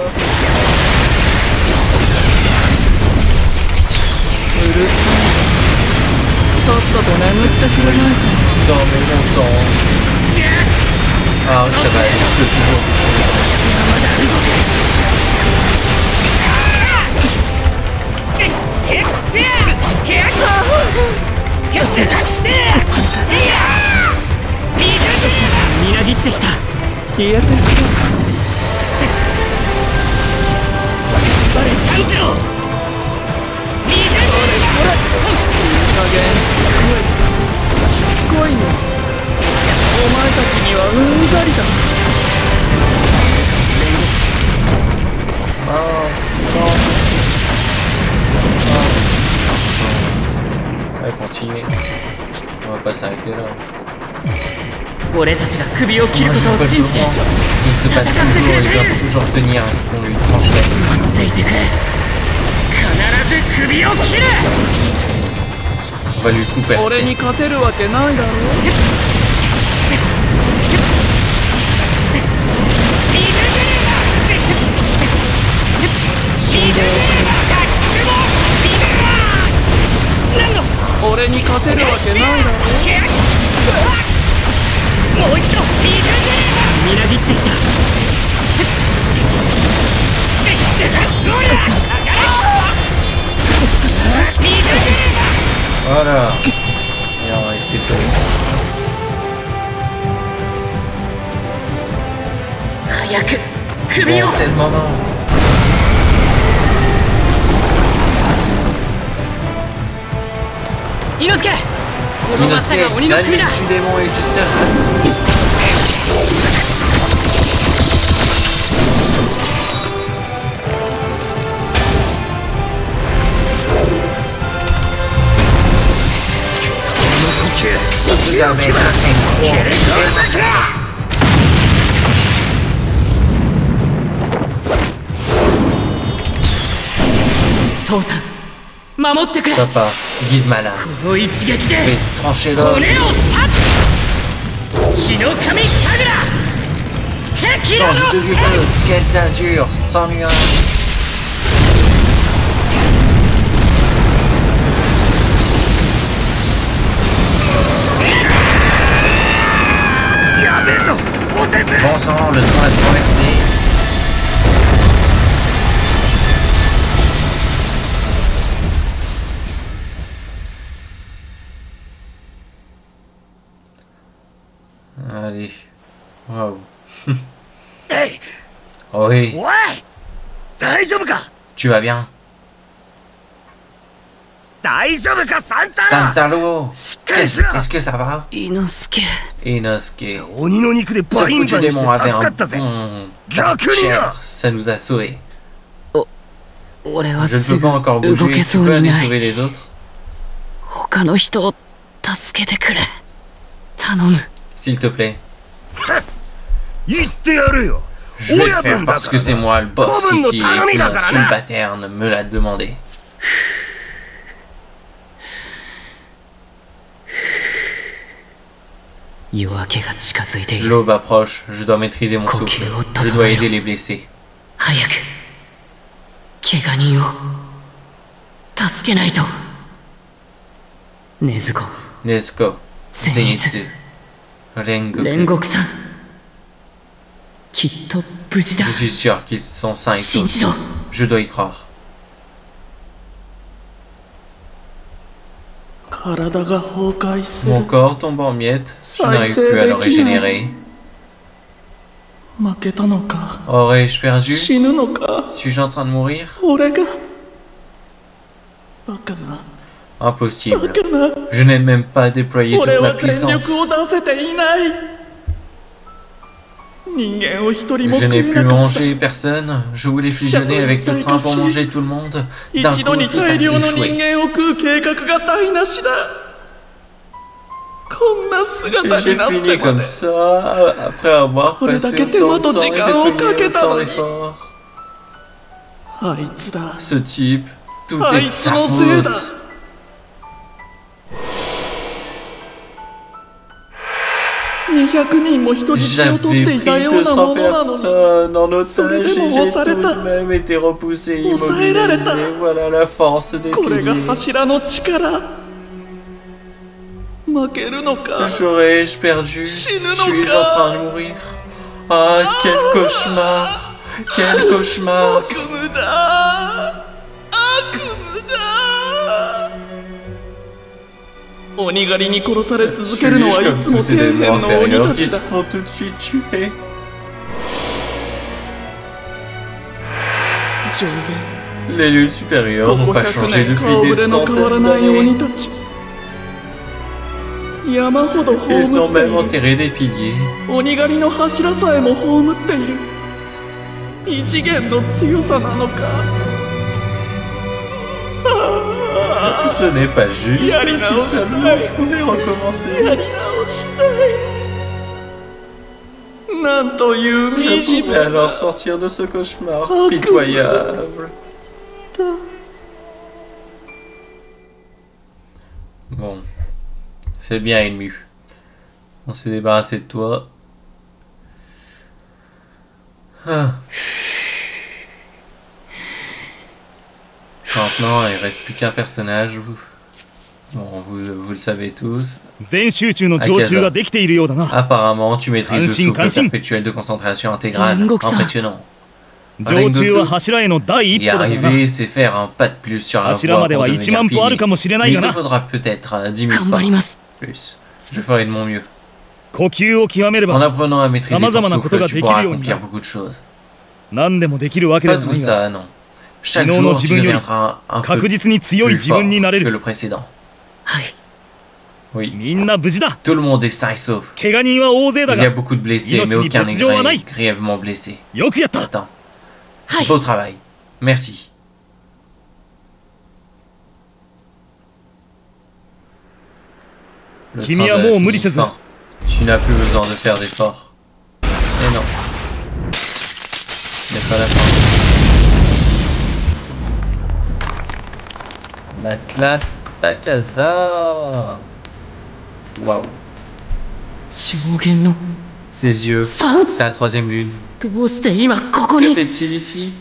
うるさいさっさと眠ってくれないか Non mais bon sang. Ah, ça va aller, je peux toujours détruire. みなぎってきた消えてくれバレ炭治郎加減しつこいよお前たちにはうんざりだ Allez, continuez. On va pas s'arrêter là. 俺たちが首を切る Moi, ことを j'ai pas 信 le じて temps. Il se passe toujours, il doit toujours tenir à ce qu'on lui tranche la nuque. 待っていてくれ必ず首を切る On va lui couper la 俺 tête. に勝てるわけないだろ俺に勝てるわけないだろ。もう一度みなぎってきた。Voilà. Il en restait peu. 早く首を。 Bon, c'est le moment. 伊之助、このバッタが鬼の首だ。 du démon est juste là-dessous. Papa, guide ma lame. Je vais trancher l'homme. Quand je te lui fais le ciel d'azur sans nuage. Bon sang, le train est traversé. Allez. Waouh. Hey. Oui. Ouais. Tu vas bien? Santaro. Est-ce que ça va? Inosuke. Inosuke. Ce foutu démon avait un bon cher. Ça nous a sauvés. Je ne peux pas encore bouger. Tu peux aller sauver les autres? S'il te plaît. Je vais le faire parce que c'est moi le boss ici et que mon subalterne me l'a demandé. L'aube approche, je dois maîtriser mon souffle. Je dois aider les blessés. Nezuko, Zenitsu, Rengoku. Je suis sûr qu'ils sont sains et saufs. Je dois y croire. Mon corps tombe en miettes, je n'arrive plus à le régénérer. Aurais-je perdu? Suis-je en train de mourir? Impossible. Je n'ai même pas déployé toute ma puissance. Je n'ai pu manger personne. Je voulais fusionner avec le train pour manger tout le monde. D'un coup, tout a échoué. J'ai fini comme ça, après avoir passé autant de temps et déployé autant d'efforts. Ce type, tout est de sa faute. J'avais pris 200 personnes en otage et j'ai tout de même été repoussé, immobilisé. Voilà la force des piliers. J'aurais-je perdu? Suis-je en train de mourir? Ah, quel cauchemar! Quel cauchemar! Suis-je comme tous ces démons inférieurs qui se font tout de suite tuer? Les luttes supérieures n'ont pas changé depuis des centaines d'années. Ils ont même enterré des piliers. Ce n'est pas juste. Si seulement je pouvais recommencer. Je pouvais alors sortir de ce cauchemar pitoyable. Bon. C'est bien, ennemi. On s'est débarrassé de toi. Ah. Maintenant, il reste plus qu'un personnage. Bon, vous le savez tous. 全集中の常駐ができているようだな。 Apparemment, tu maîtrises le souffle perpétuel de concentration intégrale. Impressionnant. 常駐は柱への第一 Y 歩だからな。 arriver, c'est faire un pas de plus sur la 柱 voie まで pour は Ah,1 devenir 万歩あるか pilier. もしれな Mais い il が te な。 faudra peut-être 10 000 頑張ります pas plus. Je ferai de mon mieux. 呼吸を極めれ En ば apprenant à maîtriser ton souffle, tu pourras accomplir beaucoup de choses. 何でもできるわけで Pas はな tout いが、 ça, non. Chaque Sinon, jour, non, tu Jibun Yori. deviendras un peu 確実に強い plus 自分になれ fort que る。 le précédent. はい Oui. みんな無事だ。 Tout le monde est sain et sauf. 怪我人は大勢だ Il y a が、 beaucoup de blessés, mais Inochi aucun ni n'est Betsujo wa nai. grièvement blessé. よくやった。 Attends. はい Beau travail. Merci. Le Kimi train a va mo finir muri sezu. fin. Tu n'as plus besoin de faire d'efforts. Mais non. C'est pas la fin. La classe Takaza. Waouh. 証言の Ses yeux. 3 C'est la troisième lune. どうして今ここ Que に fait-il ici?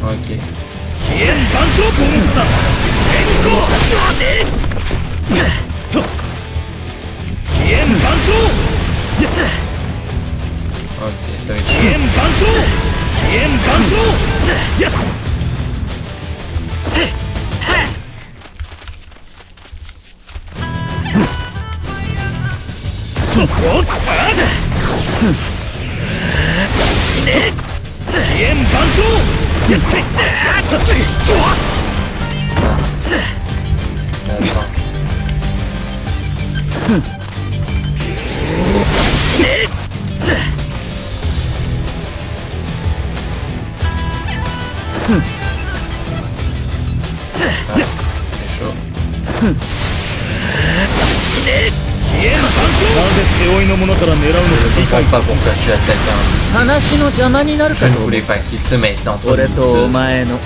Ok. と Ok, ça va être chaud. 手負いのものから狙うの Je が ne 理解 comprends pas pourquoi tu attaques un. 話の邪魔になる Je か ne と思う voulais pas qu'il se mette entre 俺 nous とお deux. 前の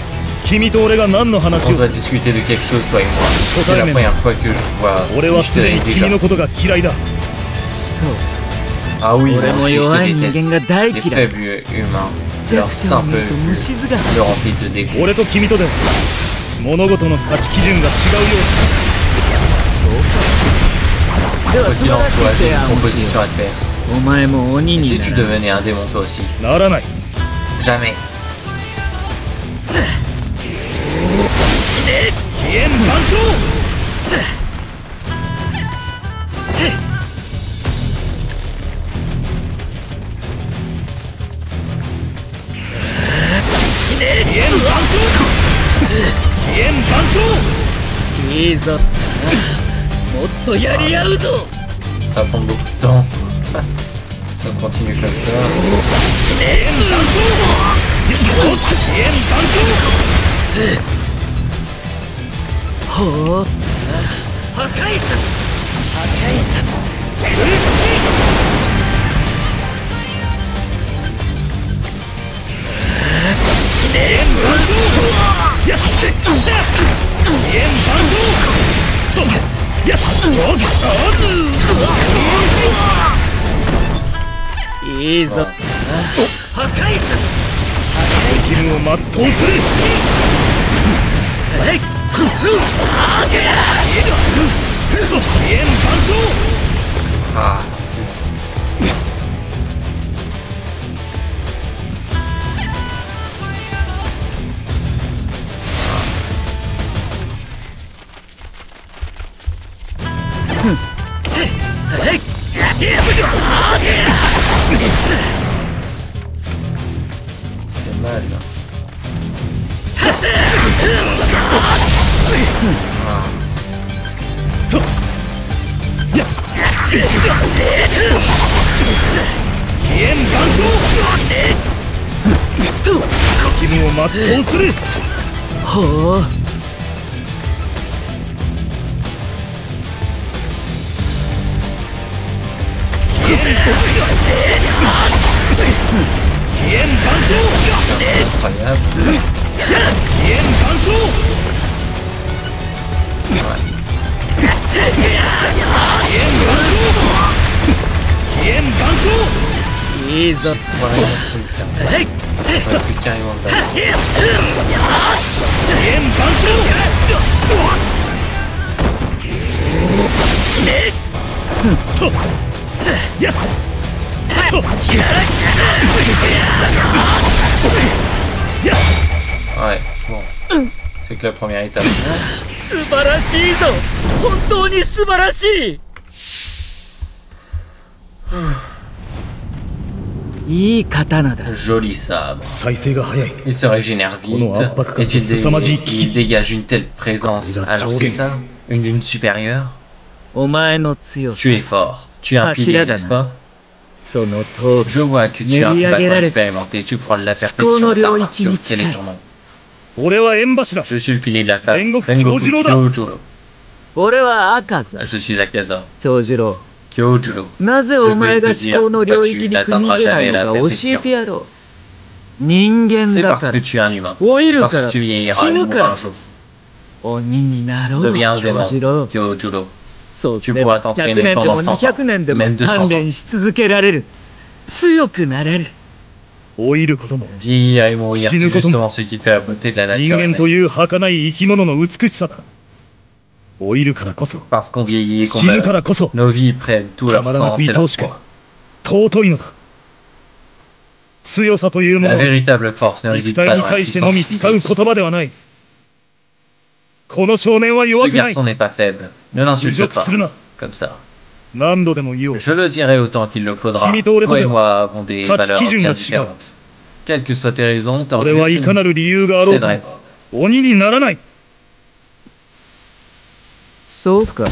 君と俺が何の話 On を doit discuter de quelque chose, toi et moi. C'est la Totalement. première fois que je vois 俺はすで Mister に déjà. 君のことが嫌いだ。そう Ah oui, 俺 moi も aussi, je 弱い te 人 déteste. 間が大 Les 嫌い faibles humains, 弱 leur 者を見 simple ると虫唾が le remplit de dégoût. 俺と君とでは物事の価値基準が違うよでは Quoi 素 qu'il 晴 en らしい soit, j'ai 提 une 案をし proposition よ à te faire. うお前も鬼 Et に si な tu ら devenais un démon toi aussi? ならない。 Jamais. いいぞもっとやり合うぞ Ça va prendre beaucoup de temps. Si on continue comme ça. ほう破壊殺破壊殺空式いいぞ破壊殺義務を全うする。Ah. C'est mal là. Ah. 義務を全うする。ほうIncroyable. いいぞ。carrément le ballon. Ouais, bon. C'est que la première étape. 素晴らしいぞ。本当に素晴らしい。いい刀だ。Joli sabre. 再生が早い。 Il se régénère vite. Il dégage une telle présence. Alors c'est ça? Une lune supérieure? お前の強さ。 Tu es fort. Tu es un pilier, n'est-ce pas? その通り。 Je vois que tu es un combattant expérimenté. Tu prends la perfection de ta martiaux. Quel est ton nom? 俺は縁柱。 Je suis le pilier de la flamme. Rengoku Rengoku Kyojuro da. Kyojuro. 俺は赤座。 Je suis Akaza. 京次郎。 Kyojuro. なぜお前が思考の領域に踏み入れないのか教えてやろう。人間 C'est だ parce か que ら tu es un humain. 老いるか Parce ら que tu vieilliras 死 et ぬか mourras ら un jour. 鬼になろう。 Deviens un 京次郎 démon. Kyojuro. そうす Tu れば pourras 100 t'entraîner 年でも pendant 100 ans. 200年でも Même 200 鍛 ans. 錬し続けられる。強くなれる。老いることも Vieillir et mourir, c'est Shinu koto mo. justement ce qui fait la beauté de la 人 nature. 間という儚い生き物の美しさだ。老いるからこそ Parce qu'on vieillit et qu'on 死ぬか meurt, らこそ nos vies prennent tout た leur まらな sens く et 愛 leur おしく poids. 尊いのだ。強さというも La のは véritable force ne 肉 réside 体 pas に dans la 対してのみ puissance 使う physique. 言葉ではない。この少年は Ce 弱くない。 garçon n'est pas faible. Ne 侮 l'insulte 辱 pas. するな。 Comme ça. 何度でも言おう。 Je le dirai autant qu'il le faudra. Kimi to ore to Toi et de moi avons des Katsu valeurs kijun bien ga chigau. différentes. Quelles que soient tes raisons, t'en 俺はいかなる理由があろう C'est と vrai. 鬼にならない。そうか。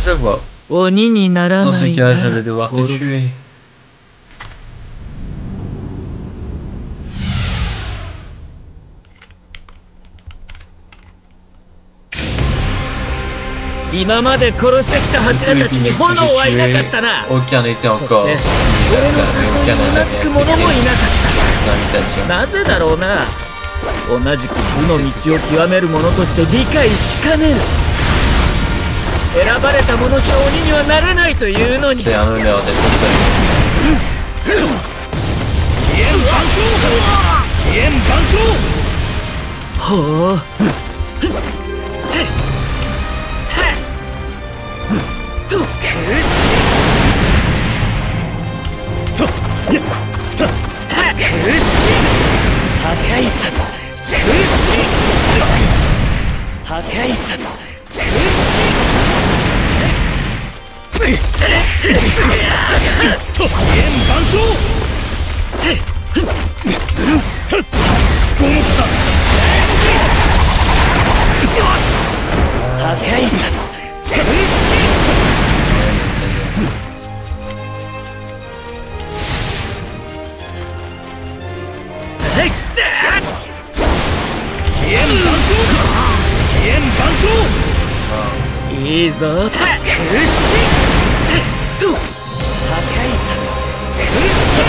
Je vois. 鬼になら Dans な ce い cas, な je ら vais devoir te 殺す tuer. 今まで殺してきた Tous 柱 les たちに piliers que 炎 j'ai はいなか tués, ったな。 aucun n'était そし encore. て俺の誘いにうなずく者もいなかっ L'invitation. た。なぜだろうな。同じく負の道を極める者として理解しかねる。選ばれた者しか鬼にはなれないというのに。 C'est un honneur d'être choisi. ほう。せっ。はっ。と。空式。とやたはっ。空式。破壊殺。空式。破壊殺。空式。と円盤将せっ。この方破壊殺。空式。はいっ。円盤将円盤将いいぞ。空式。せっと。破壊殺。空式。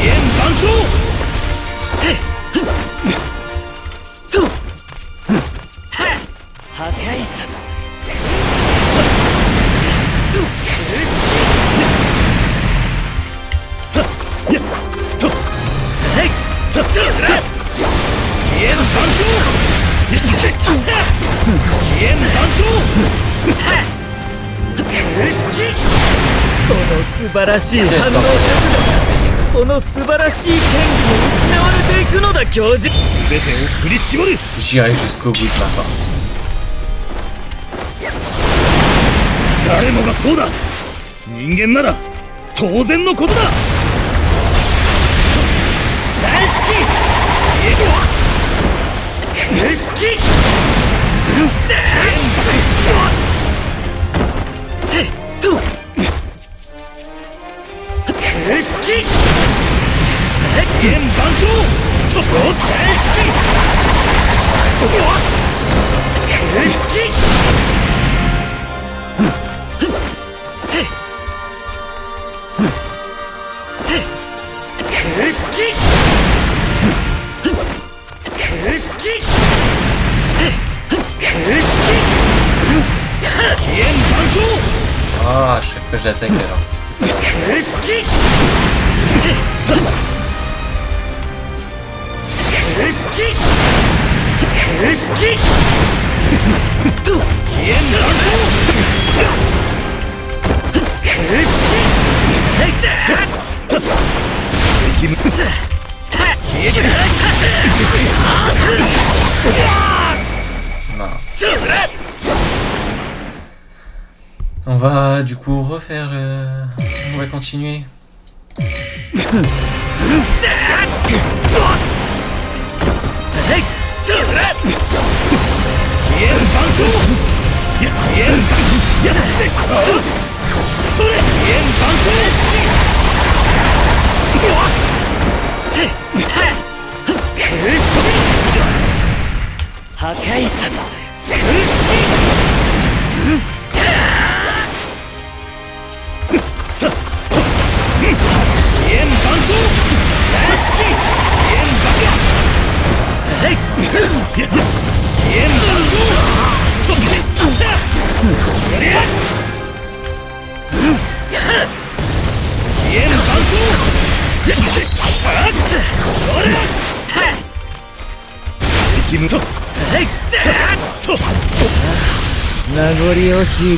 円盤将せっと。破壊殺。空式。たやとはい。たた円盤将円盤将空式。この素晴らしい反応速度。この素晴らしい権利も失われていくのだ教授。全てを振り絞る J'irai jusqu'au bout de ma part. 誰もがそうだ人間なら当然のことだ大好き。空式。せっと。空式。円盤将と大好き。空式。せっ。Ah, à chaque fois j'attaque alors que c'est mince. On va du coup refaire le... On va continuer.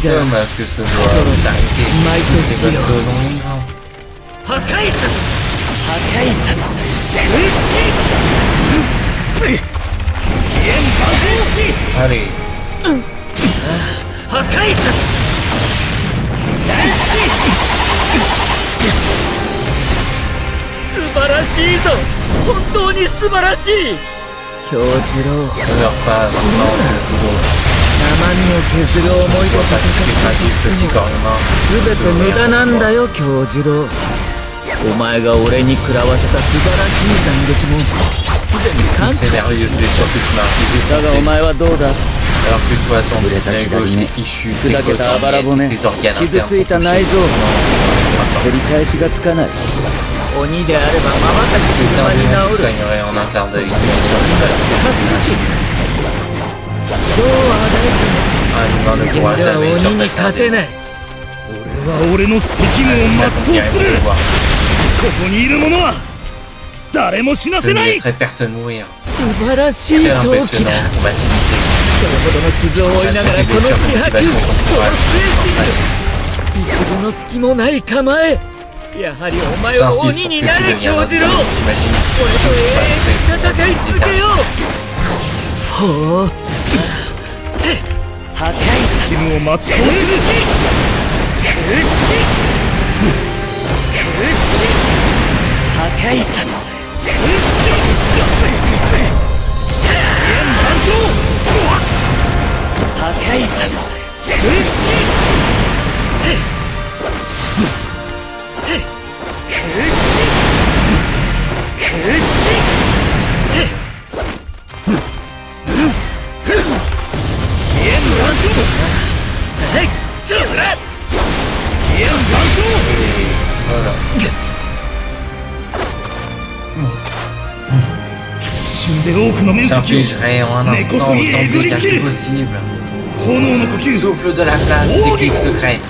Dommage que ce doit s'arrêter. C'est pas trop long. Allez. Ne meurs pas, maintenant le boulot. Pas juste le petit corps humain. 全て無駄なんだよ京次郎。お前が俺に食らわせた素晴らしい斬撃もすでに完 C'est nerveuse blessure que tu m'as infligée だがお前はどうだ。 alors que toi ton œil gauche est fichu, tes 砕けたあばら骨、 tes organes 傷 internes つい sont た touchés. 内臓、取り返しがつかない。鬼であればまばたきす C'est る un 間に démon qui 治る。 soignerait en un clin d'œil, c'est bien sûr le seul. どうあがいても Un humain ne 人 pourra 間では jamais 鬼に surpasser un 勝て démon. ない。俺は俺の責務を La 全うす conquérir る le pouvoir. ここにいる者は誰も死な Je せ ne ない laisserai personne mourir. 素晴らしい Quelle 闘 impressionnante 気だ。 combativité. それほどの傷を負いながらその気迫、その精神力、一分の隙もない構え。やはりお前は J'insiste 鬼 pour に que な tu れ deviennes 京 un 次郎。 démon, j'imagine. 俺と永遠に戦い続けよう。ほう。せ、破壊さ。責務を全うする破壊殺。破壊殺。一瞬で多くの面積を J'infligerai en un instant autant de dégâts que possible. 炎の呼吸 Souffle de la flamme, technique secrète.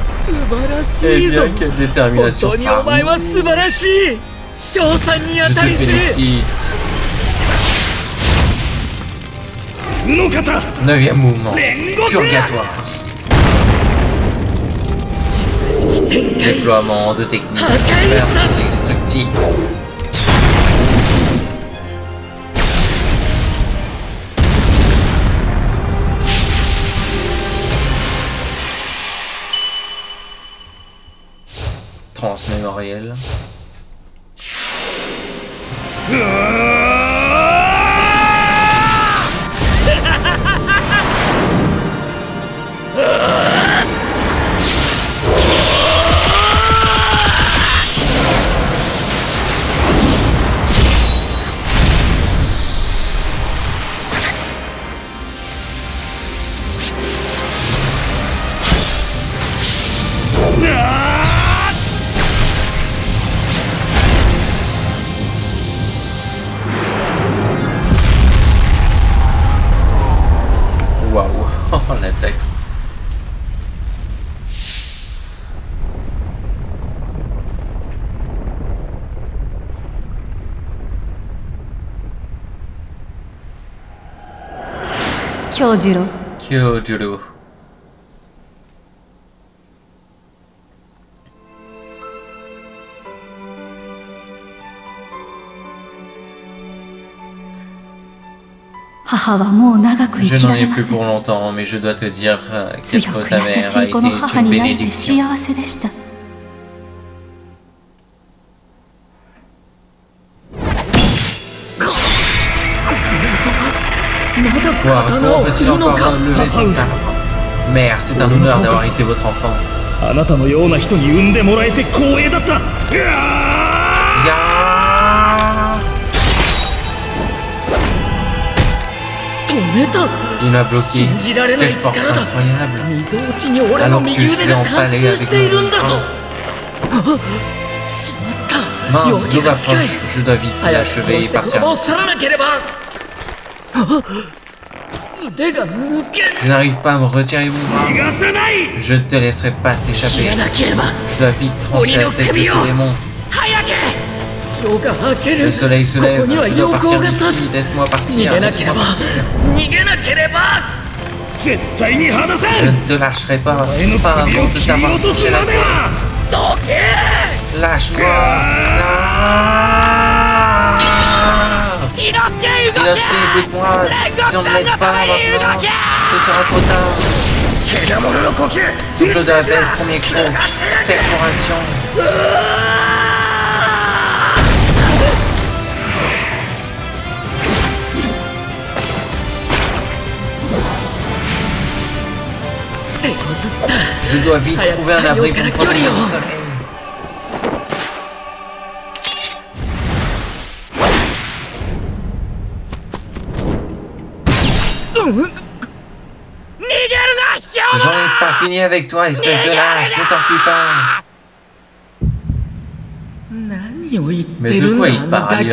素晴らし Eh いぞ。 bien, quelle 本 détermination 当にお前 farouche. は素晴らしい。賞賛に Je 値 te する。 félicite. 負の型 9e mouvement. 煉獄 Purgatoire. 術式展開。 Déploiement de techniques Hakaï-san. fermes et destructives. Transmémoriel. Oh, l'attaque. Kyojuro. Kyojuro. Je n'en ai plus pour longtemps, mais je dois te dire qu'être ta mère a été une bénédiction. Quoi, comment peut-il encore lever son sabre? Mère, c'est un honneur d'avoir été votre enfant. あなたのような人に産んでもらえて光栄だった。Il m'a bloqué. Quelle force incroyable. Alors que je vais en parler avec mon enfant. Mince, l'eau approche. Je dois vite l'achever et partir. Je n'arrive pas à me retirer mon bras. Je ne te laisserai pas t'échapper. Je dois vite trancher la tête de ce démon. Le soleil se lève. Je dois partir d'ici. Laisse-moi partir. Laisse-moi partir. Je ne te lâcherai pas. Pas avant de t'avoir touché la tête. Lâche-moi. Inosuke, écoute-moi. Si on ne l'aide pas maintenant, ce sera trop tard. Souffle de la bête, premier coup. Perforation. Je dois vite trouver un abri pour me protéger du soleil. J'en ai pas fini avec toi, espèce de lâche, ne t'enfuis pas. Mais de quoi il parle?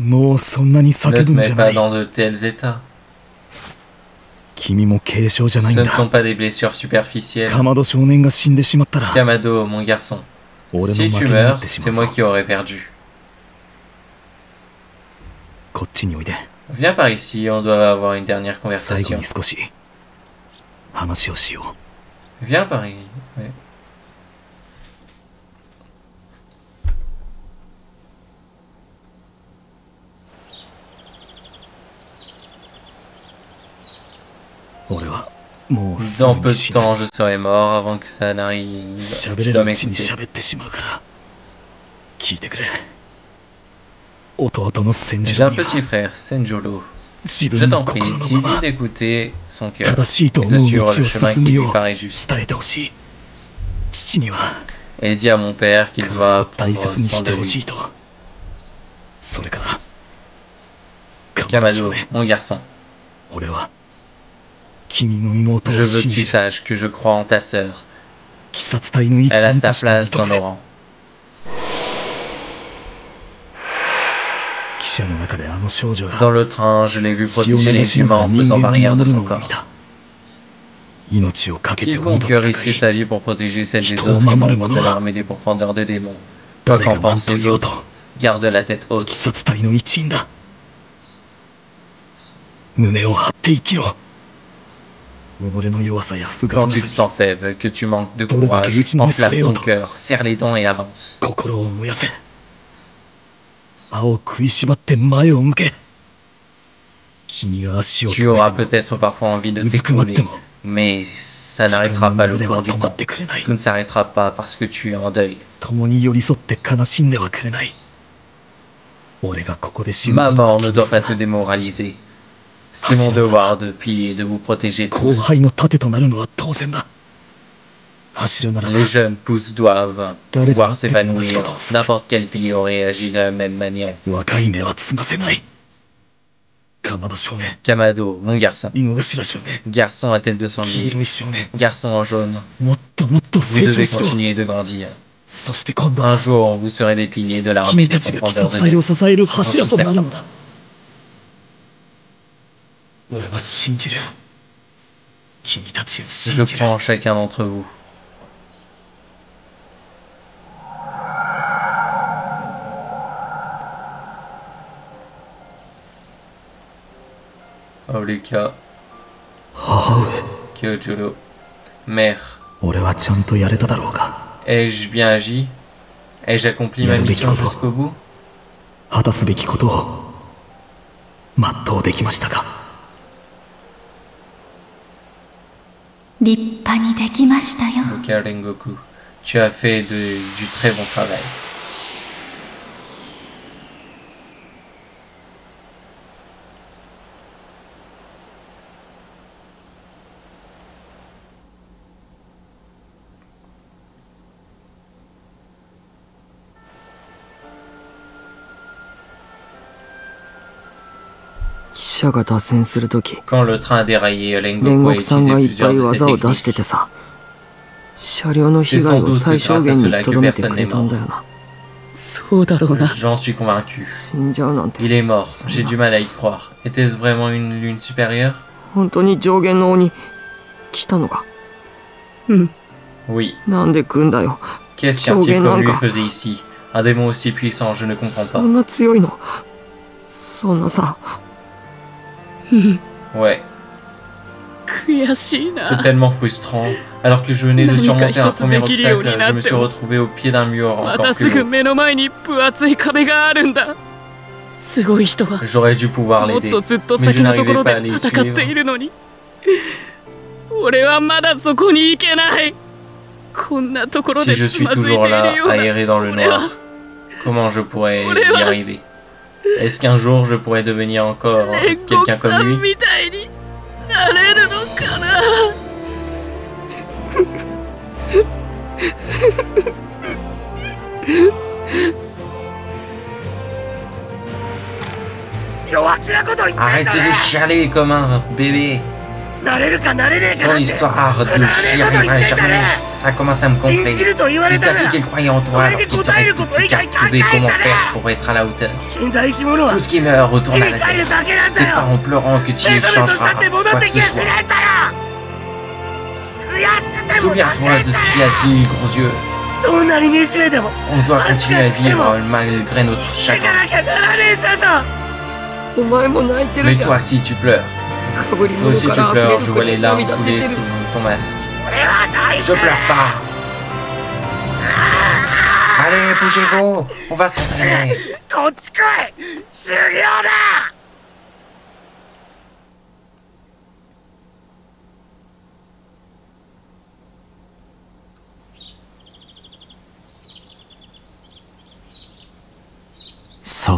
Ne te mets pas dans de tels états. Ce ne sont pas des blessures superficielles. Kamado, mon garçon. Si tu meurs, c'est moi qui aurais perdu. Viens par ici, on doit avoir une dernière conversation. Viens par ici. Ouais. Dans peu de temps, je serai mort avant que ça n'arrive. Je dois m'écouter. J'ai un petit frère, Senjuro. Je t'en prie, dis-lui d'écouter son cœur et de suivre le chemin qui lui paraît juste. Et dis à mon père qu'il doit prendre soin de lui. Kamado, mon garçon. Je veux que tu saches que je crois en ta sœur. Elle a sa place dans nos rangs. Dans le train, je l'ai vu protéger les humains en faisant barrière de son corps. 命を懸けて鬼 Quiconque と戦 risque い sa vie pour protéger celle des 人を autres 守 est る membre 者 de は l'armée des pourfendeurs des démons. 誰が何 Récompense と les 言おうと autres. Garde la tête haute. 鬼殺隊の一員だ。胸を張って生きろ。己の弱さや不甲 Quand な tu te さ sens faible, que tu manques de Pour le courage, vaquer, enflamme ton tu cœur, serre les dents et avance. 心を燃やせ。青を食いしばって前を向け。君が足を Tu 止 auras めても peut-être parfois envie de うずくまっ t'écrouler, ても mais ça 時間 n'arrêtera の pas le 胸 cours は du 止まっ temps. てくれない。 Tout ne s'arrêtera pas parce que tu es en deuil. 共に寄り添って悲しんではくれない。俺がここで死ぬ Ma ことは mort ne 気に doit す pas る te démoraliser. C'est mon devoir de pilier, de vous protéger 後 tous. 輩の盾となるのは当然だ。走るなら Les jeunes pousses doivent D'aller pouvoir dans la s'épanouir. tête, N'importe quel pilier aurait agi de la même manière. 若い目はつませない。かまど少年、 Kamado, mon garçon. 井之頭少年、 Garçon à tête de 黄 sanglier. 色い少年、 Garçon en jaune. もっともっと Vous 成長 devez しろ。 continuer de grandir. そして今度 Un は jour, vous serez des piliers de l'armée 君 des たちが鬼 pourfendeurs 殺 de 隊を démons. 支える柱となるのだ。俺は信じる。君たちを Je 信じる。 prends chacun d'entre vous. Oh Lucas, 母上、 Kyojuro, mère, 俺はちゃんとやれただろうか。 ai-je bien agi? Ai-je accompli ma mission jusqu'au bout? 果たすべきことを全うできましたか。立派にできましたよ。 Lucas Rengoku, tu as fait du très bon travail. 汽車が脱線するとき、 Quand le train a déraillé, 煉 Rengoku a 獄さん utilisé がいっぱ plusieurs い de ses 技を出して techniques. てさ、車両の被害を最小限にとどめてくれたんだよな。そうだろうな。 J'en suis convaincu. 死んじゃうなんて Il est mort, j'ai du mal à y croire. Était-ce vraiment une lune supérieure? 本当に上限の鬼来たのか。Oui. なんで来んだよ。 Qu'est-ce qu'un type comme lui Shogun faisait ici? Un démon aussi puissant, je ne comprends そ pas. んな強いの。そんなさ、 Ouais, 悔しい c'est な。 tellement frustrant. Alors que je venais de surmonter un premier Nanka hitotsu obstacle, je me suis retrouvé au pied d'un mur ま encore たす plus ぐ haut. 目の前に分厚い壁があるんだ。すごい人は J'aurais dû pouvoir もっ l'aider. とずっと Mais je 先のところ n'arrivais pas à で les 戦ってい suivre. るのに。俺はまだそこに行けない。こんなところ Si で je つ suis まずいてい toujours る là, よう à な。 errer dans le 俺は noir, comment je pourrais y arriver? Est-ce qu'un jour je pourrais devenir encore 煉獄 quelqu'un さ comme ん lui? みたいになれるのかな。Arrêtez de chialer comme un bébé. Ton histoire de j'y arriverai jamais, ça commence à me gonfler. Il t'a dit qu'il croyait en toi alors qu'il te reste plus qu'à trouver comment faire pour être à la hauteur. Tout ce qui meurt retourne à la terre. C'est pas en pleurant que tu y changeras quoi que ce soit. Souviens-toi de ce qu'il a dit, gros yeux. On doit continuer à vivre malgré notre chagrin. お前も泣いてる Mais じゃん。 toi aussi tu pleures. かぶり Toi 物 aussi か tu ら溢れ pleures, る je く vois ら les い larmes 涙出 couler てる sous ton masque. Je pleure pas. Allez, bougez-vous, on va s'entraîner. こっち来い修行だ そ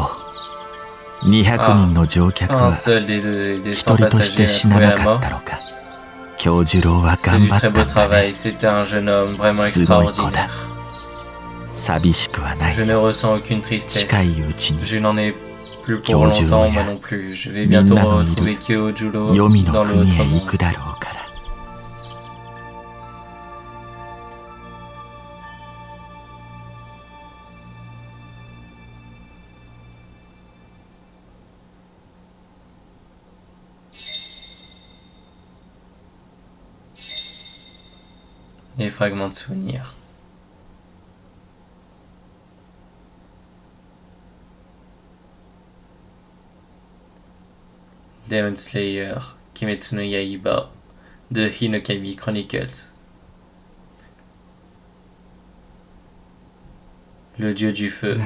う200人の乗客 Un は seul des 一 100人として passagers 死 a な trouvé な la か mort. ったのか。京次郎は C'est 頑 du 張っ très た beau んだね。 travail, c'était un jeune homme vraiment すごい子だ。 extraordinaire. 寂しくはない。 Je ne ressens aucune tristesse. 近いうちに Je n'en ai plus pour Kyojuro longtemps, ya moi non plus. Je vais bientôt Minna no retrouver Iru, Kyojuro 黄泉の dans le 国 autre へ行 monde. くだろうから。Et fragments de souvenirs. Demon Slayer, Kimetsu no Yaiba, The Hinokami Chronicles. Le dieu du feu,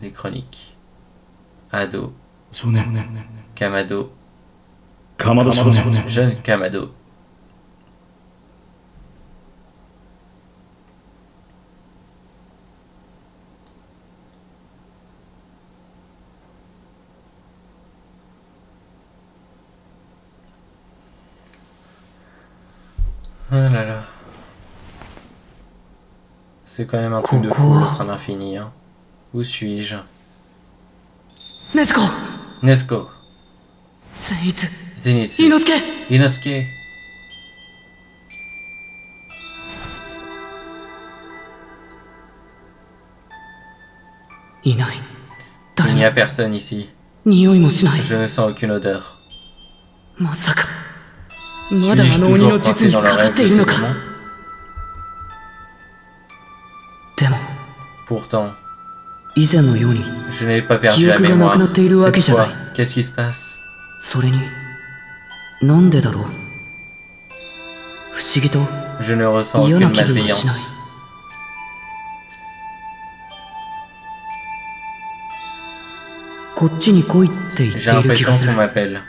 les chroniques. Ado. Kamado. Jeune Kamado. Oh là là. C'est quand même un truc de fou le train d'infini. Hein. Où suis-je? Nezuko. Nezuko. Zenitsu. Inosuke. Il n'y a personne ici. Je ne sens aucune odeur. Suis-je toujours coincé dans le rêve de ce moment? Pourtant, je n'ai pas perdu la mémoire. C'est quoi? Qu'est-ce qui se passe? Je ne ressens aucune malveillance. J'ai l'impression qu'on m'appelle.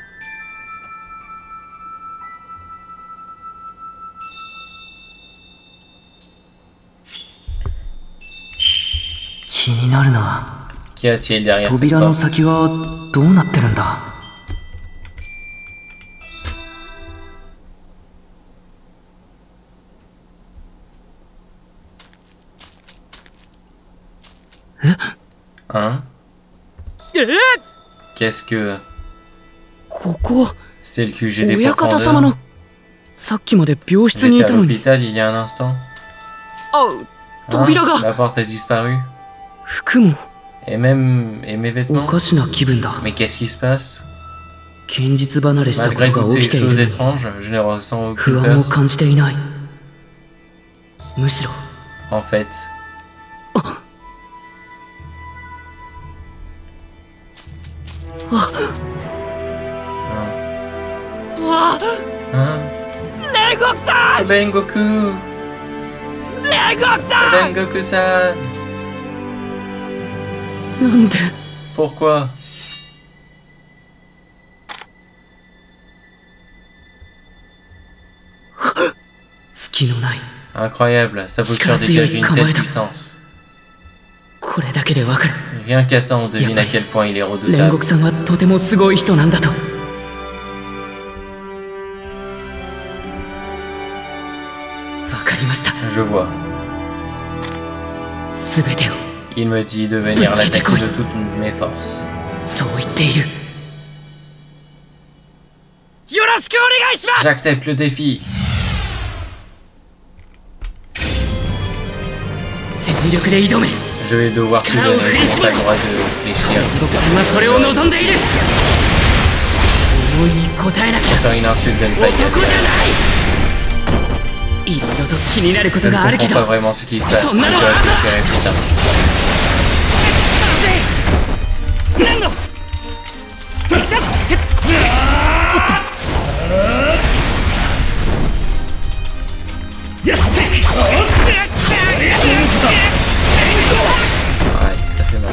Qu'y a-t-il derrière cette porte? Hein? Qu'est-ce que... C'est le QG des profondeurs. J'étais à l'hôpital il y a un instant. Hein? La porte a disparu. Et même... Et mes vêtements? Mais qu'est-ce qui se passe? Malgré toutes ces choses étranges, je ne ressens aucune peur. En fait... Hein? Rengoku! Rengoku-san! Pourquoi? Incroyable, sa posture dégage une telle puissance. Rien qu'à ça, on devine à quel point il est redoutable. Je vois. Il me dit de venir l'attaquer de toutes mes forces. J'accepte le défi. Je vais devoir tout donner, je n'ai pas le droit de réfléchir. C'est une insulte de ne pas y aller. Je ne comprends pas vraiment ce qui se passe, mais je réfléchirai plus tard. Ouais, ça fait mal.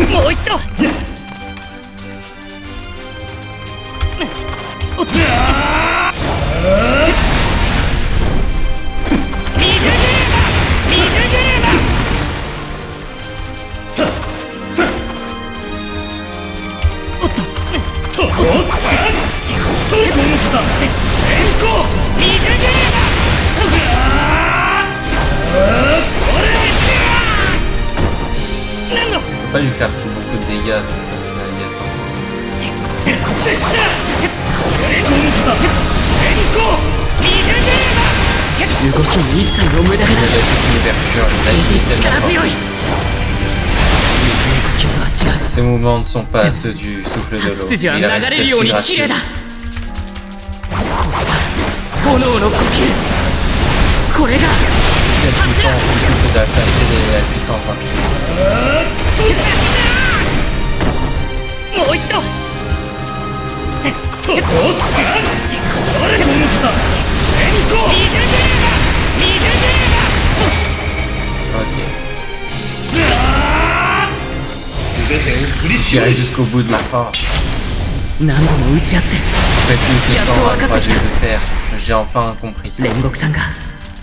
Pas lui faire beaucoup de dégâts, c'est agaçant. Ses mouvements ne sont pas ceux du souffle de l'eau. Il reste si gracile. quelle puissance du souffle de la flamme, c'est la puissance infinie. もう一度 Ok. J'irai jusqu'au bout de ma force. 何度も打ち合って Après tout ce temps à croiser de fer, j'ai enfin compris. 煉獄さんが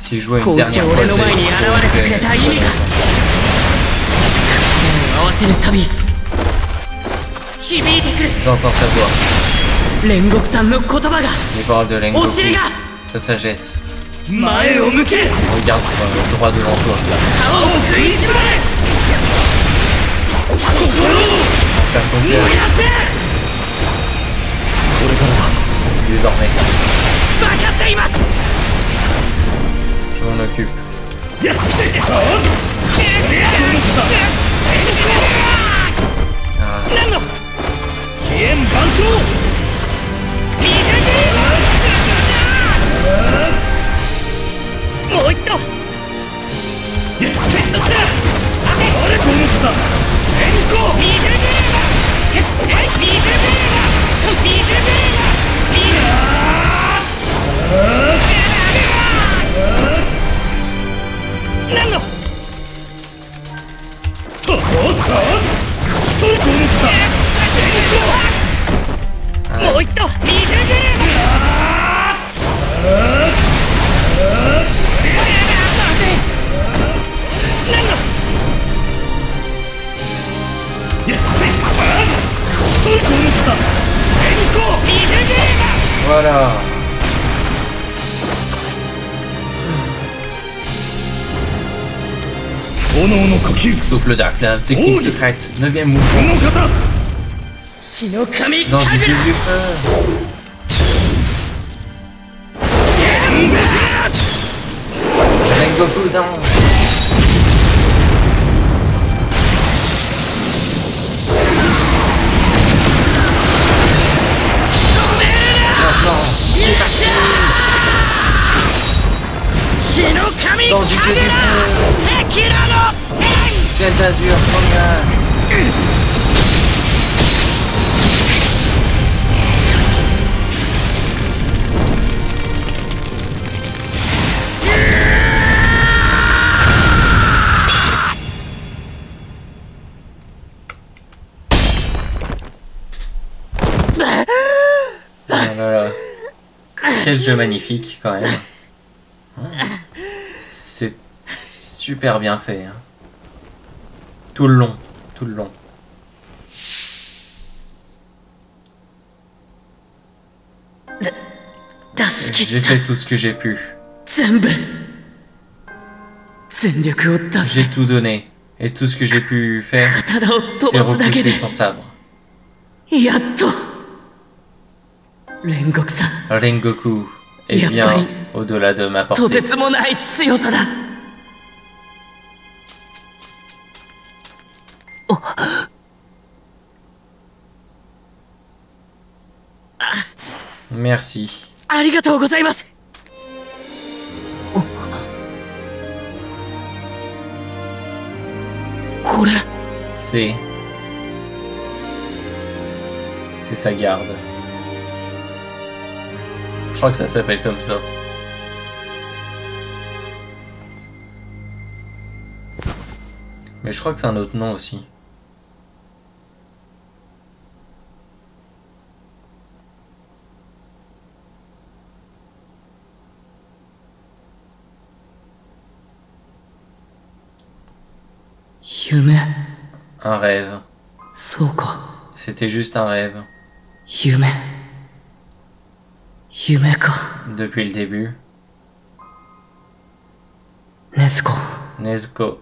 Si je jouais こ une うして dernière 俺 fois, の前に現れてくれた意味が合わせるたび響いてくる J'entends sa voix, 煉獄さんの言葉が les paroles de Rengoku, 教えが sa sagesse. 前を向け Regarde droit devant toi. 歯を食いしばれ Faire ton 燃 cœur, やせ désormais. 分かっています Je m'en occupe. Ah. 何の もう一度 何の もう一度 Voilà. Souffle de la flamme, technique secrète, 9ème mouvement. Dans du dieu du feu. Rengoku danse. C'est parti. Dans du dieu du feu. Ciel d'azur, sanguin. Voilà. Quel jeu magnifique quand même. C'est super bien fait. Hein. Tout le long, tout le long. J'ai fait tout ce que j'ai pu. J'ai tout donné. Et tout ce que j'ai pu faire, c'est repousser son sabre. Rengoku est bien au-delà de ma portée. Merci. C'est sa garde. Je crois que ça s'appelle comme ça. Mais je crois que c'est un autre nom aussi. Un rêve. C'était juste un rêve. Depuis le début. Nezuko.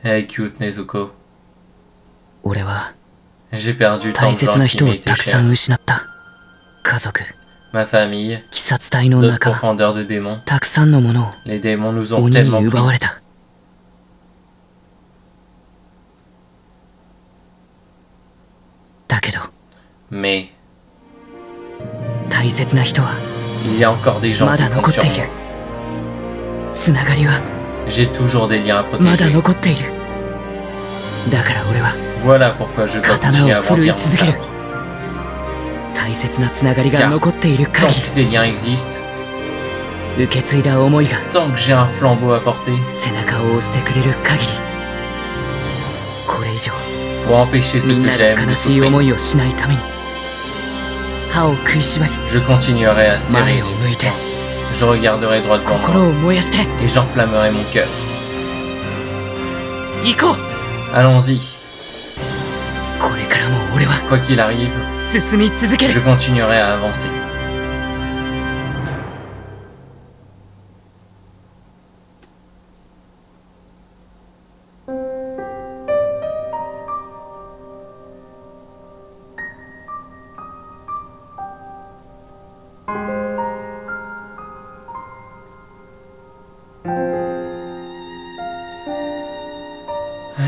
Hey, cute Nezuko. J'ai perdu tant de gens qui m'étaient chers. Ma famille, d'autres profondeurs de démons. Les démons nous ont tellement pris. Mais 大切な人は il y a encore des gens ま qui だ comptent 残っ sur ている moi. つながりは J'ai toujours des liens à まだ protéger. 残っているだから俺は Voilà pourquoi je dois continuer 刀 à を振るい brandir mon 続ける sabre. 大切なつながりが Car 残っている Tant 限 que ces liens existent, り受け継いだ思いが tant que j'ai un flambeau à porter, 背中を押してくれる限りこれ以上 pour empêcher ceux みん que な j'aime が de 悲しい思 souffrir, いをしないために歯を食いしばり je continuerai à serrer 前 les を向いて poings. Je regarderai droit devant 心 moi を燃やして et j'enflammerai mon cœur. 行こう Allons-y, これからも俺は quoi qu'il arrive, 進み続け je る continuerai à avancer.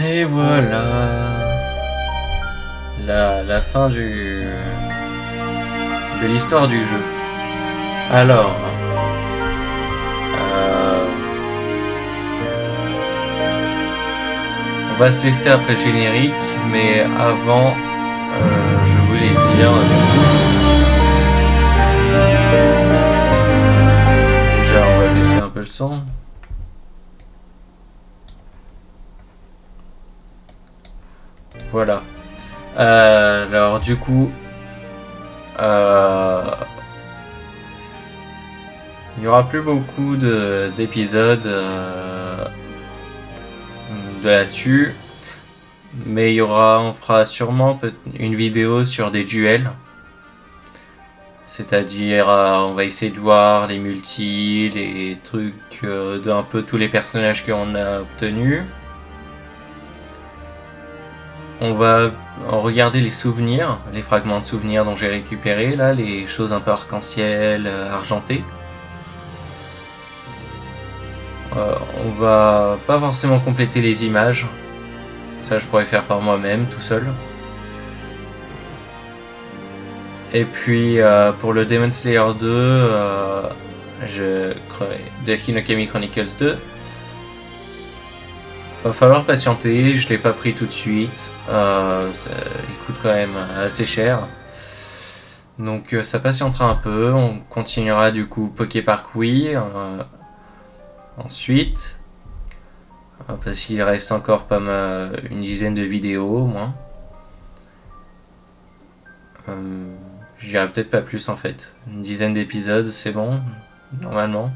Et voilà la fin de l'histoire du jeu. Alors, on va se laisser après le générique, mais avant, je voulais dire... Déjà, on va baisser un peu le son. Voilà. Alors du coup, il n'y aura plus beaucoup d'épisodes de là-dessus, mais on fera sûrement une vidéo sur des duels. C'est-à-dire, on va essayer de voir les multis, les trucs de un peu tous les personnages qu'on a obtenus. On va regarder les souvenirs, les fragments de souvenirs dont j'ai récupéré, là, les choses un peu arc-en-ciel, argentées. On va pas forcément compléter les images. Ça, je pourrais faire par moi-même, tout seul. Et puis, pour le Demon Slayer 2, The Hinokami Chronicles 2, va falloir patienter, je l'ai pas pris tout de suite, il coûte quand même assez cher, donc ça patientera un peu. On continuera du coup Poképark Wii ensuite, parce qu'il reste encore pas mal, une dizaine de vidéos au moins. Je dirais peut-être pas plus en fait, une dizaine d'épisodes c'est bon, normalement,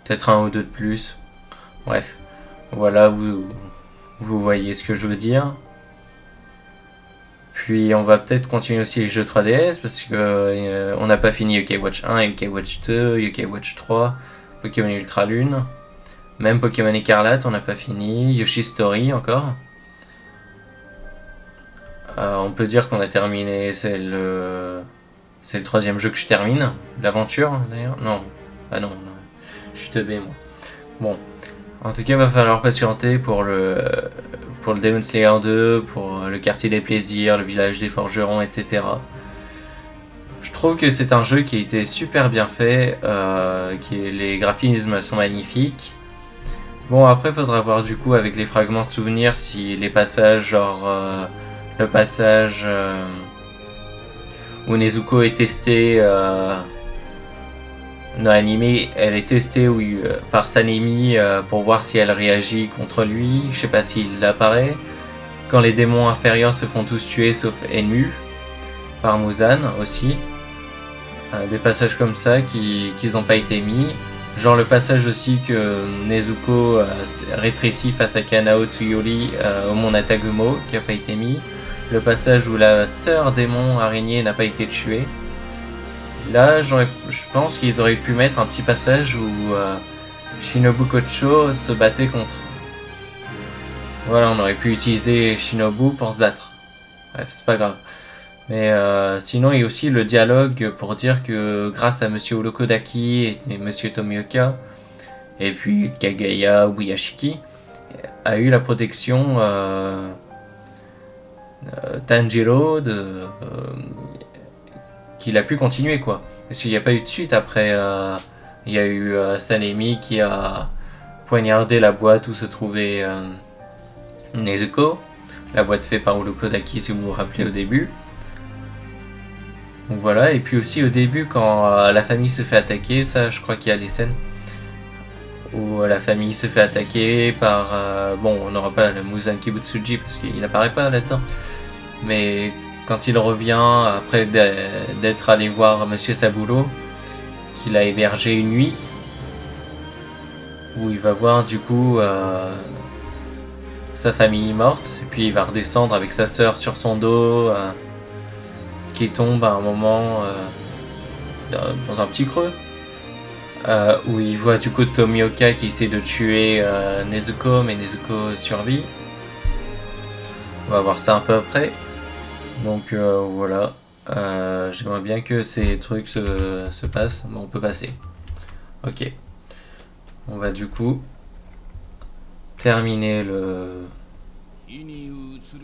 peut-être un ou deux de plus. Bref, voilà, vous voyez ce que je veux dire. Puis on va peut-être continuer aussi les jeux 3DS parce que on n'a pas fini UK Watch 1, UK Watch 2, UK Watch 3, Pokémon Ultra Lune, même Pokémon Écarlate on n'a pas fini, Yoshi Story encore. On peut dire qu'on a terminé, c'est le troisième jeu que je termine, l'aventure d'ailleurs, non, ah non, je suis teubé moi. Bon. En tout cas, il va falloir patienter pour le Demon Slayer 2, pour le quartier des plaisirs, le village des forgerons, etc. Je trouve que c'est un jeu qui a été super bien fait, les graphismes sont magnifiques. Bon, après, il faudra voir du coup avec les fragments de souvenirs si les passages, genre le passage où Nezuko est testé... dans l'anime, elle est testée par Sanemi pour voir si elle réagit contre lui. Je sais pas s'il apparaît. Quand les démons inférieurs se font tous tuer sauf Enmu, par Muzan aussi. Des passages comme ça qui n'ont pas été mis. Genre le passage aussi que Nezuko rétrécit face à Kanao Tsuyori au mont Natagumo qui n'a pas été mis. Le passage où la sœur démon araignée n'a pas été tuée. Là, je pense qu'ils auraient pu mettre un petit passage où Shinobu Kocho se battait contre. Voilà, on aurait pu utiliser Shinobu pour se battre. Bref, c'est pas grave. Mais sinon, il y a aussi le dialogue pour dire que grâce à Monsieur Olokodaki et Monsieur Tomioka, et puis Kagaya Uyashiki, a eu la protection Tanjiro qu'il a pu continuer quoi. Parce qu'il n'y a pas eu de suite après. Il y a eu Sanemi qui a poignardé la boîte où se trouvait Nezuko. La boîte faite par Urokodaki si vous vous rappelez au début. Donc voilà, et puis aussi au début quand la famille se fait attaquer, ça je crois qu'il y a les scènes où la famille se fait attaquer par... bon, on n'aura pas le Muzan Kibutsuji parce qu'il apparaît pas là-dedans. Mais quand il revient après d'être allé voir Monsieur Saburo, qu'il a hébergé une nuit, où il va voir du coup sa famille morte, et puis il va redescendre avec sa sœur sur son dos, qui tombe à un moment dans un petit creux, où il voit du coup Tomioka qui essaie de tuer Nezuko, mais Nezuko survit. On va voir ça un peu après. Donc voilà, j'aimerais bien que ces trucs se passent, mais on peut passer. Ok. On va du coup terminer le...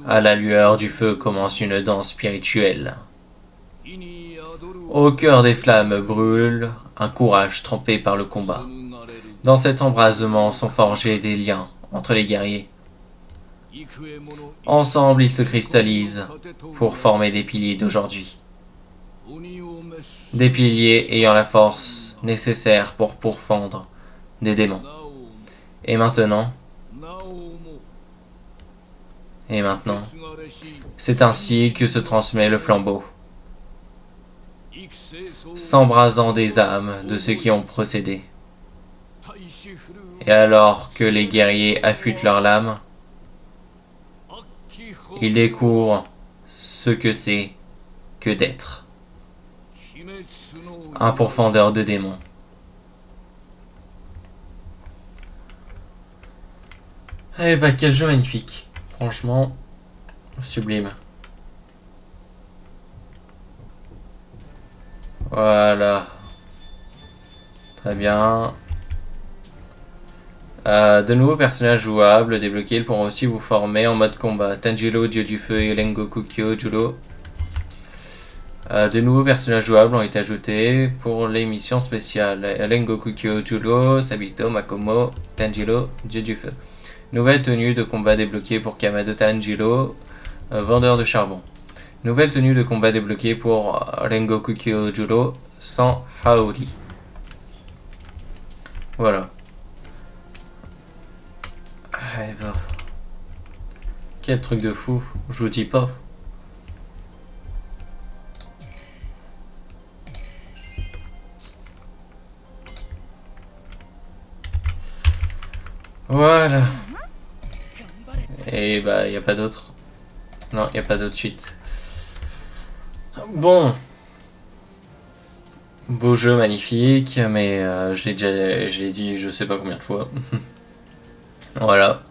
À la lueur du feu commence une danse spirituelle. Au cœur des flammes brûle un courage trempé par le combat. Dans cet embrasement sont forgés des liens entre les guerriers. Ensemble, ils se cristallisent pour former des piliers d'aujourd'hui. Des piliers ayant la force nécessaire pour pourfendre des démons. Et maintenant, c'est ainsi que se transmet le flambeau, s'embrasant des âmes de ceux qui ont procédé. Et alors que les guerriers affûtent leurs lames, ils découvrent ce que c'est que d'être un pourfendeur de démons. Eh bah quel jeu magnifique, franchement sublime. Voilà, très bien. De nouveaux personnages jouables débloqués, ils pourront aussi vous former en mode combat. Tanjiro, dieu du feu, et Rengoku Kyojuro. De nouveaux personnages jouables ont été ajoutés pour les missions spéciales. Rengoku Kyojuro, Sabito, Makomo, Tanjiro, dieu du feu. Nouvelle tenue de combat débloquée pour Kamado Tanjiro, vendeur de charbon. Nouvelle tenue de combat débloquée pour Rengoku Kyojuro, sans Haori. Voilà. Eh ben, quel truc de fou, je vous dis pas. Voilà. Et bah, y a pas d'autre. Non, y a pas d'autre suite. Bon. Beau jeu, magnifique, mais je l'ai dit je sais pas combien de fois. Voilà.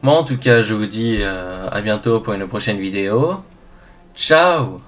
Moi en tout cas je vous dis à bientôt pour une prochaine vidéo. Ciao!